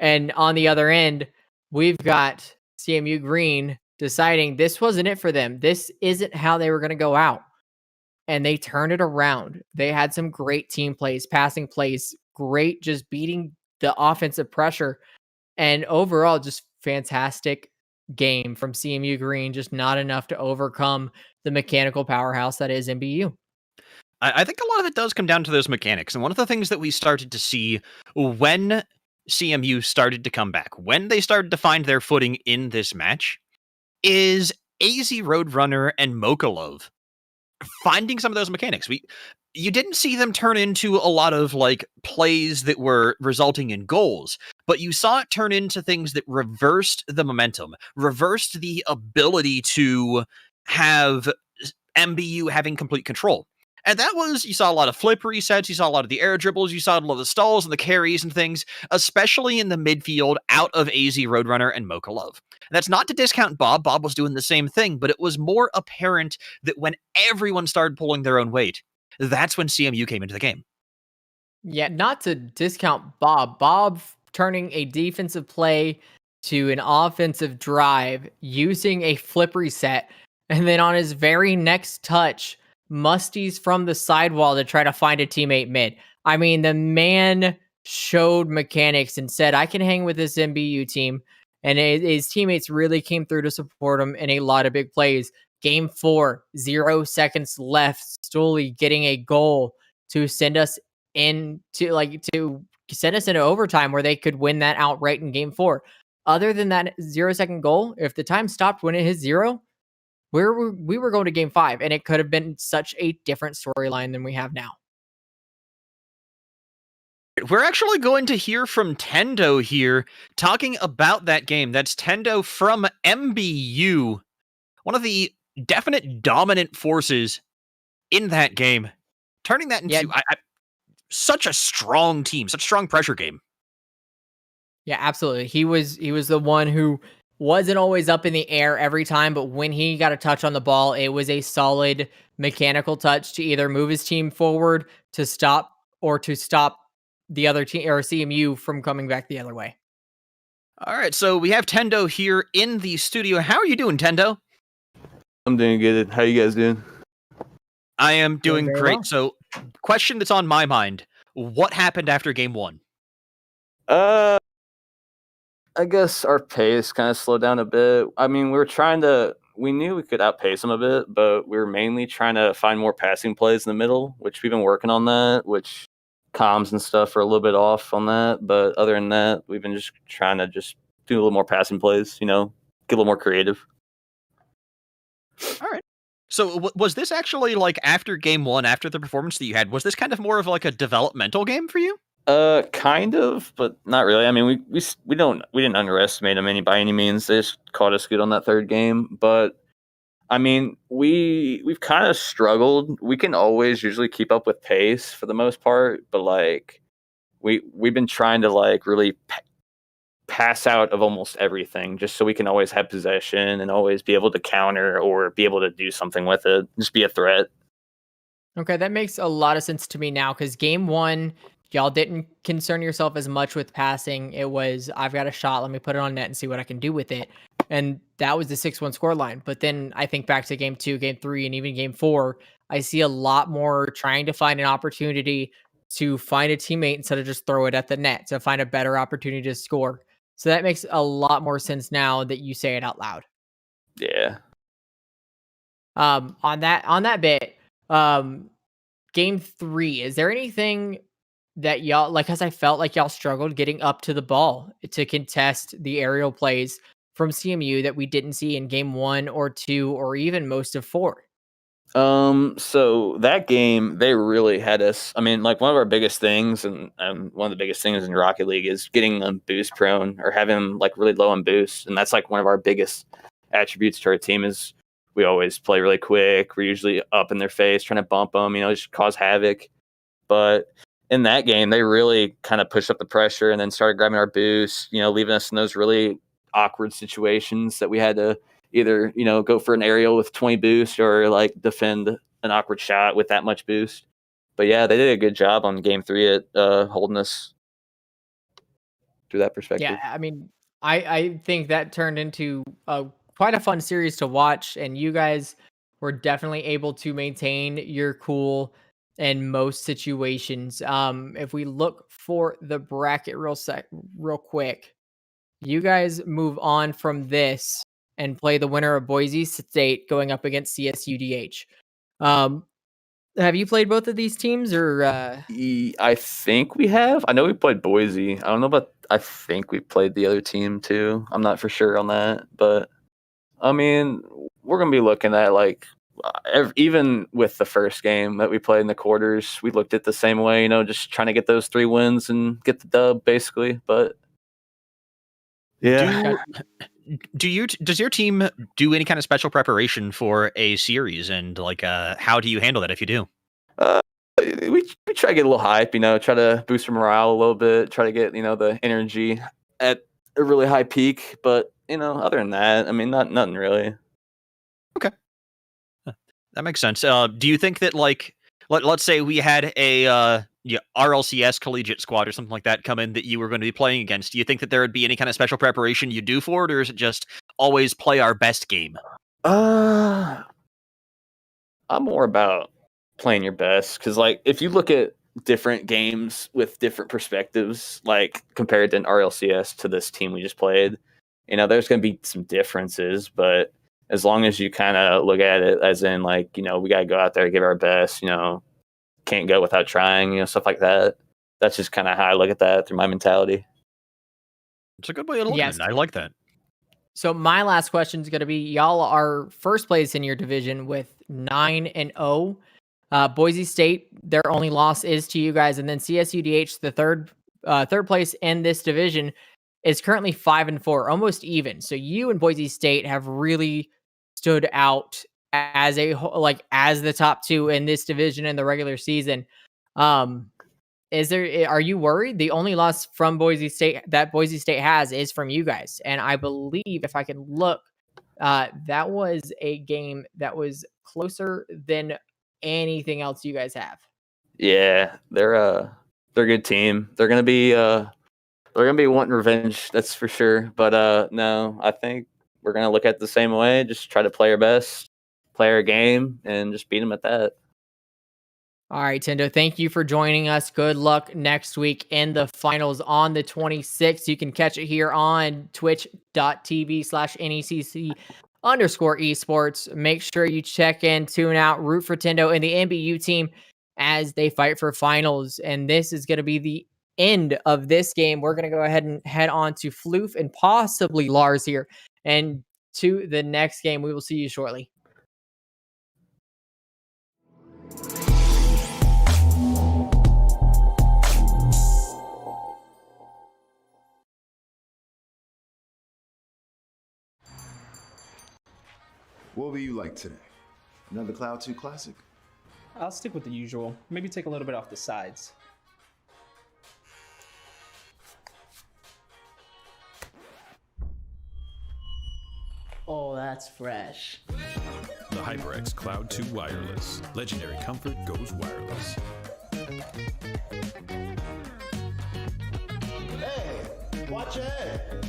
Speaker 2: And on the other end, we've got CMU Green deciding this wasn't it for them. This isn't how they were going to go out. And they turned it around. They had some great team plays, passing plays, great just beating the offensive pressure. And overall, just fantastic game from CMU Green, just not enough to overcome the mechanical powerhouse that is NBU.
Speaker 1: I think a lot of it does come down to those mechanics. And one of the things that we started to see when CMU started to come back, when they started to find their footing in this match, is AZ Roadrunner and Mokolov finding some of those mechanics. You didn't see them turn into a lot of like plays that were resulting in goals, but you saw it turn into things that reversed the momentum, reversed the ability to have MBU having complete control. And that was, you saw a lot of flip resets, you saw a lot of the air dribbles, you saw a lot of the stalls and the carries and things, especially in the midfield out of AZ Roadrunner and Mokolov. That's not to discount Bob. Bob was doing the same thing, but it was more apparent that when everyone started pulling their own weight, that's when CMU came into the game.
Speaker 2: Yeah, not to discount Bob. Bob turning a defensive play to an offensive drive using a flip reset. And then on his very next touch, Musty's from the sidewall to try to find a teammate mid. I mean, the man showed mechanics and said, I can hang with this MBU team. And his teammates really came through to support him in a lot of big plays. Game 4, 0 seconds left, Stooley getting a goal to send us to send us into overtime where they could win that outright in game 4. Other than that 0-second goal, if the time stopped when it hit 0, we were going to game 5, and it could have been such a different storyline than we have now.
Speaker 1: We're actually going to hear from Tendo here talking about that game. That's Tendo from MBU, one of the definite dominant forces in that game, turning that into such a strong team, such a strong pressure game.
Speaker 2: Yeah, absolutely. He was the one who wasn't always up in the air every time, but when he got a touch on the ball, it was a solid mechanical touch to either move his team forward to stop the other team or CMU from coming back the other way.
Speaker 1: All right, so we have Tendo here in the studio. How are you doing, Tendo?
Speaker 7: I'm doing good. How you guys doing?
Speaker 1: I am doing
Speaker 2: very
Speaker 1: great.
Speaker 2: well.
Speaker 1: So, question that's on my mind: what happened after game 1?
Speaker 7: I guess our pace kind of slowed down a bit. I mean, we knew we could outpace them a bit, but we were mainly trying to find more passing plays in the middle, which we've been working on that, which comms and stuff are a little bit off on that. But other than that, we've been just trying to just do a little more passing plays, get a little more creative.
Speaker 1: All right. So, was this actually like after game 1, after the performance that you had, was this kind of more of like a developmental game for you?
Speaker 7: Kind of, but not really. I mean, we didn't underestimate them by any means. They just caught us good on that third game, but I mean, we've kind of struggled. We can always usually keep up with pace for the most part, but like we've been trying to like really pass out of almost everything just so we can always have possession and always be able to counter or be able to do something with it, just be a threat.
Speaker 2: Okay, that makes a lot of sense to me now because game 1, y'all didn't concern yourself as much with passing. It was, I've got a shot, let me put it on net and see what I can do with it. And that was the 6-1 scoreline. But then I think back to game 2, game 3, and even game 4, I see a lot more trying to find an opportunity to find a teammate instead of just throw it at the net, to find a better opportunity to score. So that makes a lot more sense now that you say it out loud.
Speaker 7: Yeah.
Speaker 2: On that bit, game 3, is there anything that y'all like, cause I felt like y'all struggled getting up to the ball to contest the aerial plays from CMU that we didn't see in game 1 or 2 or even most of 4?
Speaker 7: So that game, they really had us. I mean, like one of our biggest things, and one of the biggest things in Rocket League is getting them boost prone or having them like really low on boost, and that's like one of our biggest attributes to our team is we always play really quick. We're usually up in their face, trying to bump them, just cause havoc. But in that game, they really kind of pushed up the pressure and then started grabbing our boost, leaving us in those really awkward situations that we had to either, go for an aerial with 20 boost or like defend an awkward shot with that much boost. But yeah, they did a good job on game 3 at holding us through that perspective.
Speaker 2: Yeah, I mean, I think that turned into quite a fun series to watch, and you guys were definitely able to maintain your cool in most situations. If we look for the bracket real quick, you guys move on from this and play the winner of Boise State going up against CSUDH. Have you played both of these teams, or?
Speaker 7: I think we have. I know we played Boise. I don't know about. I think we played the other team too. I'm not for sure on that, but I mean, we're gonna be looking at like even with the first game that we played in the quarters, we looked at the same way. Just trying to get those 3 wins and get the dub, basically. But yeah.
Speaker 1: Does your team do any kind of special preparation for a series, and like how do you handle that if you do?
Speaker 7: We try to get a little hype, try to boost our morale a little bit, try to get the energy at a really high peak. But other than that, I mean, nothing really.
Speaker 1: Okay, that makes sense. Do you think that like let's say we had a RLCS collegiate squad or something like that come in that you were going to be playing against? Do you think that there would be any kind of special preparation you do for it, or is it just always play our best game?
Speaker 7: I'm more about playing your best because, like, if you look at different games with different perspectives, like compared to an RLCS to this team we just played, there's going to be some differences, but as long as you kind of look at it as in like, we got to go out there and give our best, can't go without trying, stuff like that. That's just kind of how I look at that through my mentality.
Speaker 1: It's a good way of looking at it. I like that.
Speaker 2: So my last question is going to be, y'all are first place in your division with 9-0. Boise State, their only loss is to you guys, and then CSUDH, the third place in this division, is currently 5-4, almost even. So you and Boise State have really stood out as as the top 2 in this division in the regular season. Are you worried? The only loss from Boise State that Boise State has is from you guys, and I believe, if I can look, that was a game that was closer than anything else you guys have.
Speaker 7: Yeah, they're a good team. They're gonna be wanting revenge, that's for sure. But no, I think we're gonna look at it the same way. Just try to play our best, play our game, and just beat them at that.
Speaker 2: All right, Tendo, thank you for joining us. Good luck next week in the finals on the 26th. You can catch it here on twitch.tv/NECC_esports. Make sure you check in, tune out, root for Tendo and the NBU team as they fight for finals. And this is going to be the end of this game. We're going to go ahead and head on to Floof and possibly Lars here. And to the next game, we will see you shortly.
Speaker 3: What will you like today? Another Cloud 2 Classic?
Speaker 4: I'll stick with the usual. Maybe take a little bit off the sides.
Speaker 5: Oh, that's fresh.
Speaker 6: The HyperX Cloud 2 Wireless. Legendary comfort goes wireless.
Speaker 3: Hey, watch your head.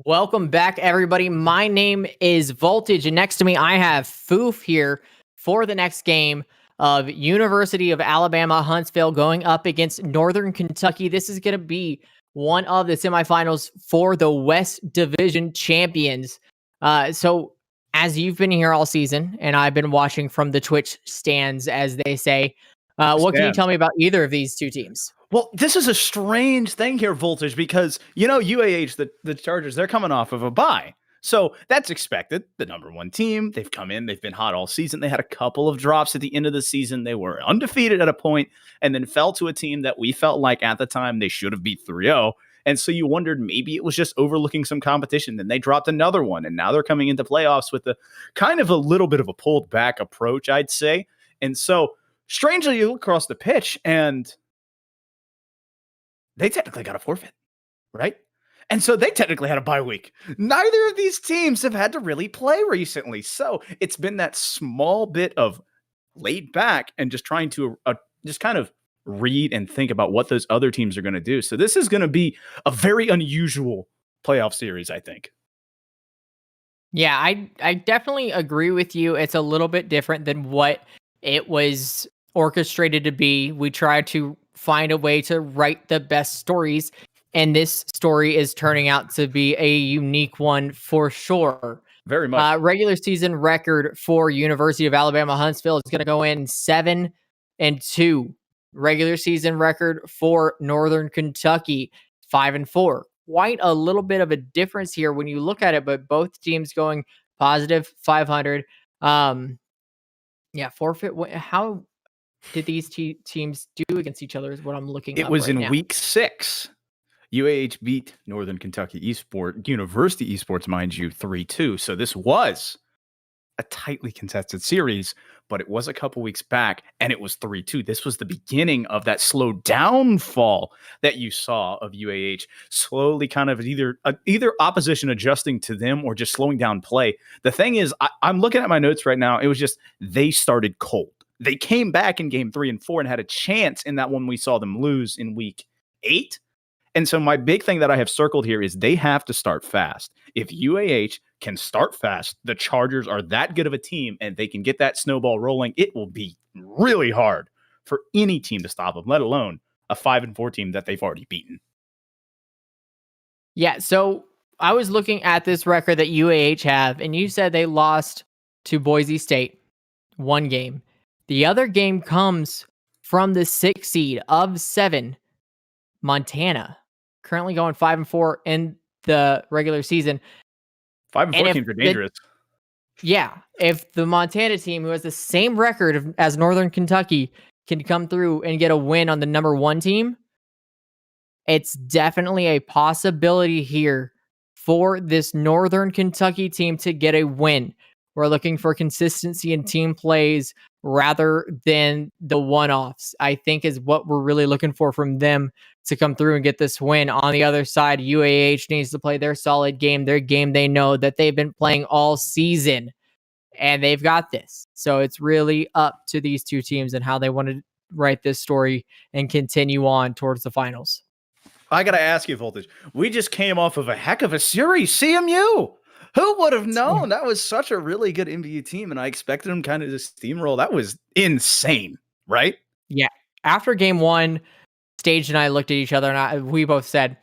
Speaker 2: Welcome back, everybody. My name is Voltage, and next to me, I have Foof here for the next game of University of Alabama Huntsville going up against Northern Kentucky. This is going to be one of the semifinals for the West Division champions. So, as you've been here all season, and I've been watching from the Twitch stands, as they say, what can you tell me about either of these two teams?
Speaker 8: Well, this is a strange thing here, Voltage, because, UAH, the Chargers, they're coming off of a bye. So that's expected. The number one team, they've come in, they've been hot all season. They had a couple of drops at the end of the season. They were undefeated at a point and then fell to a team that we felt like at the time they should have beat 3-0. And so you wondered maybe it was just overlooking some competition. Then they dropped another one, and now they're coming into playoffs with a kind of a little bit of a pulled back approach, I'd say. And so strangely, you look across the pitch and they technically got a forfeit, right? And so they technically had a bye week. Neither of these teams have had to really play recently. So it's been that small bit of laid back and just trying to just kind of read and think about what those other teams are going to do. So this is going to be a very unusual playoff series, I think.
Speaker 2: Yeah, I definitely agree with you. It's a little bit different than what it was orchestrated to be. We tried to find a way to write the best stories, and this story is turning out to be a unique one for sure.
Speaker 8: Very much.
Speaker 2: Regular season record for University of Alabama Huntsville is going to go in 7-2. Regular season record for Northern Kentucky 5-4. Quite a little bit of a difference here when you look at it, but both teams going positive 500. Forfeit. How did these teams do against each other is what I'm looking at.
Speaker 8: It was in week 6. UAH beat Northern Kentucky University Esports, mind you, 3-2. So this was a tightly contested series, but it was a couple weeks back, and it was 3-2. This was the beginning of that slow downfall that you saw of UAH, slowly kind of either opposition adjusting to them or just slowing down play. The thing is, I'm looking at my notes right now. It was just they started cold. They came back in game 3 and 4 and had a chance in that one we saw them lose in week 8. And so my big thing that I have circled here is they have to start fast. If UAH can start fast, the Chargers are that good of a team and they can get that snowball rolling, it will be really hard for any team to stop them, let alone a 5-4 team that they've already beaten.
Speaker 2: Yeah, so I was looking at this record that UAH have, and you said they lost to Boise State 1 game. The other game comes from the 6th seed of 7, Montana, currently going 5-4 in the regular season.
Speaker 8: 5-4 teams are dangerous.
Speaker 2: If the Montana team, who has the same record as Northern Kentucky, can come through and get a win on the number 1 team, it's definitely a possibility here for this Northern Kentucky team to get a win. We're looking for consistency in team plays rather than the one-offs, I think, is what we're really looking for from them to come through and get this win. On the other side, UAH needs to play their solid game, their game they know that they've been playing all season, and they've got this. So it's really up to these two teams and how they want to write this story and continue on towards the finals.
Speaker 8: I got to ask you, Voltage, we just came off of a heck of a series, CMU. Who would have known? That was such a really good MVU team, and I expected them kind of to steamroll. That was insane, right?
Speaker 2: Yeah. After game 1, Stage and I looked at each other, and we both said,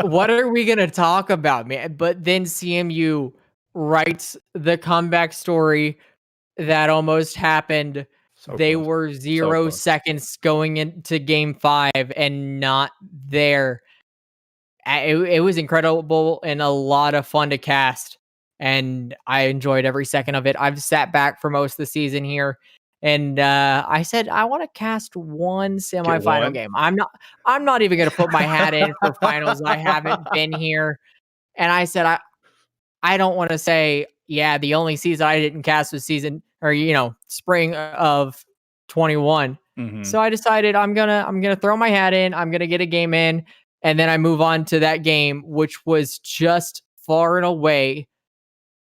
Speaker 2: what are we going to talk about, man? But then CMU writes the comeback story that almost happened. They were 0 seconds going into game 5 and not there. It was incredible and a lot of fun to cast, and I enjoyed every second of it. I've sat back for most of the season here, and I said I want to cast one semifinal game. I'm not even going to put my hat in for finals. I haven't been here, and I said I don't want to say the only season I didn't cast was spring of 21.
Speaker 8: Mm-hmm.
Speaker 2: So I decided I'm gonna throw my hat in. I'm gonna get a game in. And then I move on to that game, which was just far and away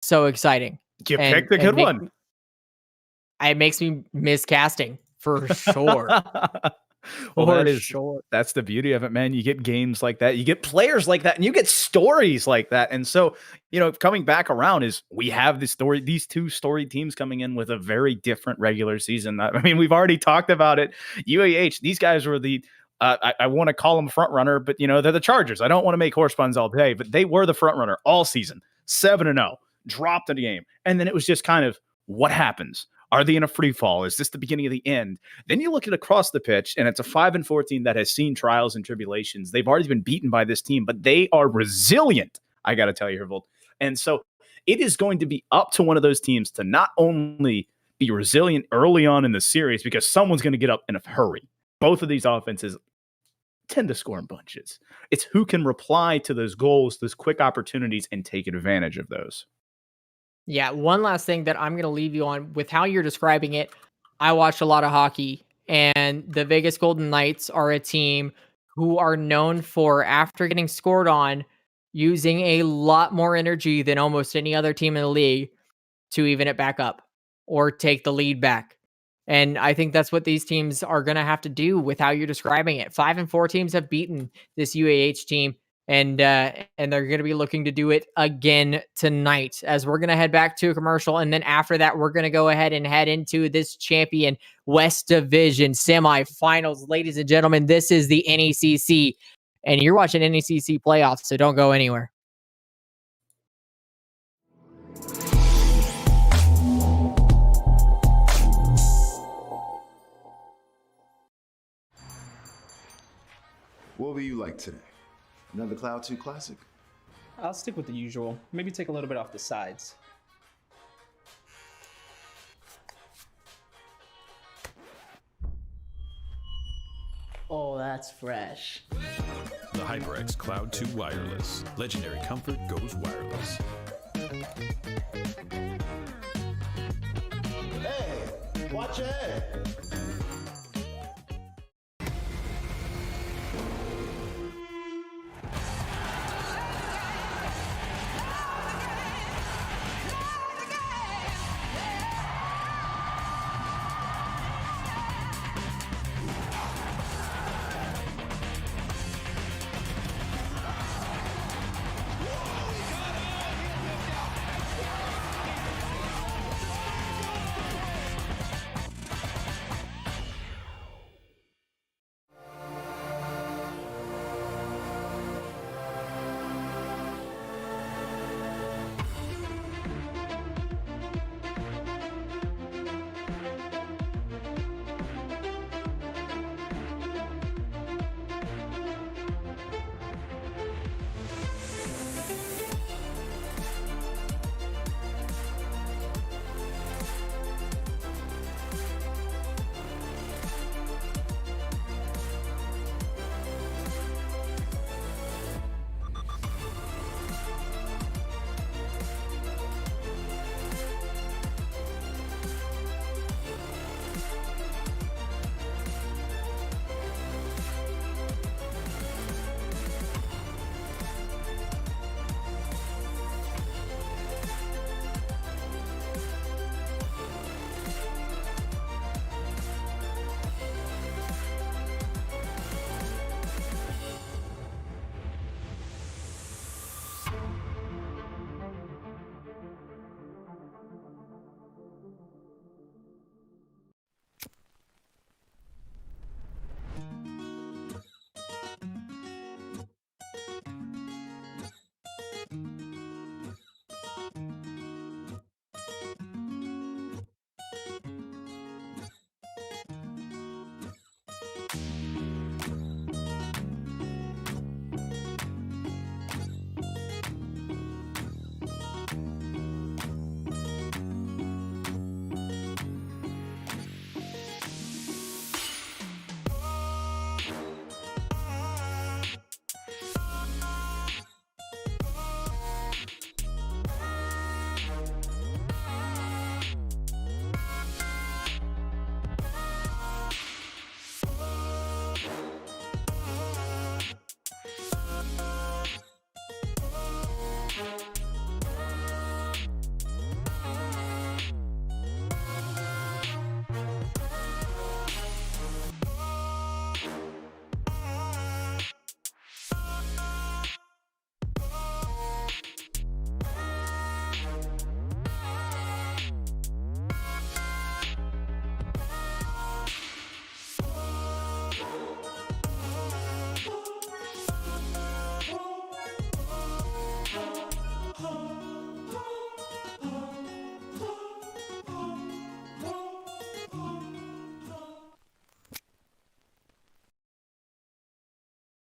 Speaker 2: so exciting.
Speaker 8: You picked a good one.
Speaker 2: It makes me miss casting for sure.
Speaker 8: Well,
Speaker 2: For
Speaker 8: that is
Speaker 2: sure.
Speaker 8: that's the beauty of it, man. You get games like that, you get players like that, and you get stories like that. And so, coming back around is we have these two storied teams coming in with a very different regular season. I mean, we've already talked about it. UAH, these guys were the I want to call them front runner, but they're the Chargers. I don't want to make horse puns all day, but they were the front runner all season. 7-0, dropped in the game. And then it was just kind of what happens? Are they in a free fall? Is this the beginning of the end? Then you look at across the pitch, and it's a 5-4 team that has seen trials and tribulations. They've already been beaten by this team, but they are resilient. I got to tell you, Hervold. And so it is going to be up to one of those teams to not only be resilient early on in the series, because someone's going to get up in a hurry. Both of these offenses tend to score in bunches. It's who can reply to those goals, those quick opportunities, and take advantage of those.
Speaker 2: Yeah, one last thing that I'm going to leave you on with how you're describing it. I watch a lot of hockey, and the Vegas Golden Knights are a team who are known for, after getting scored on, using a lot more energy than almost any other team in the league to even it back up or take the lead back. And I think that's what these teams are going to have to do with how you're describing it. 5-4 teams have beaten this UAH team, and they're going to be looking to do it again tonight, as we're going to head back to a commercial. And then after that, we're going to go ahead and head into this champion West Division semifinals. Ladies and gentlemen, this is the NECC, and you're watching NECC playoffs, so don't go anywhere.
Speaker 3: What will you like today? Another Cloud 2 Classic?
Speaker 4: I'll stick with the usual. Maybe take a little bit off the sides.
Speaker 5: Oh, that's fresh.
Speaker 6: The HyperX Cloud 2 Wireless. Legendary comfort goes wireless.
Speaker 9: Hey, watch your head.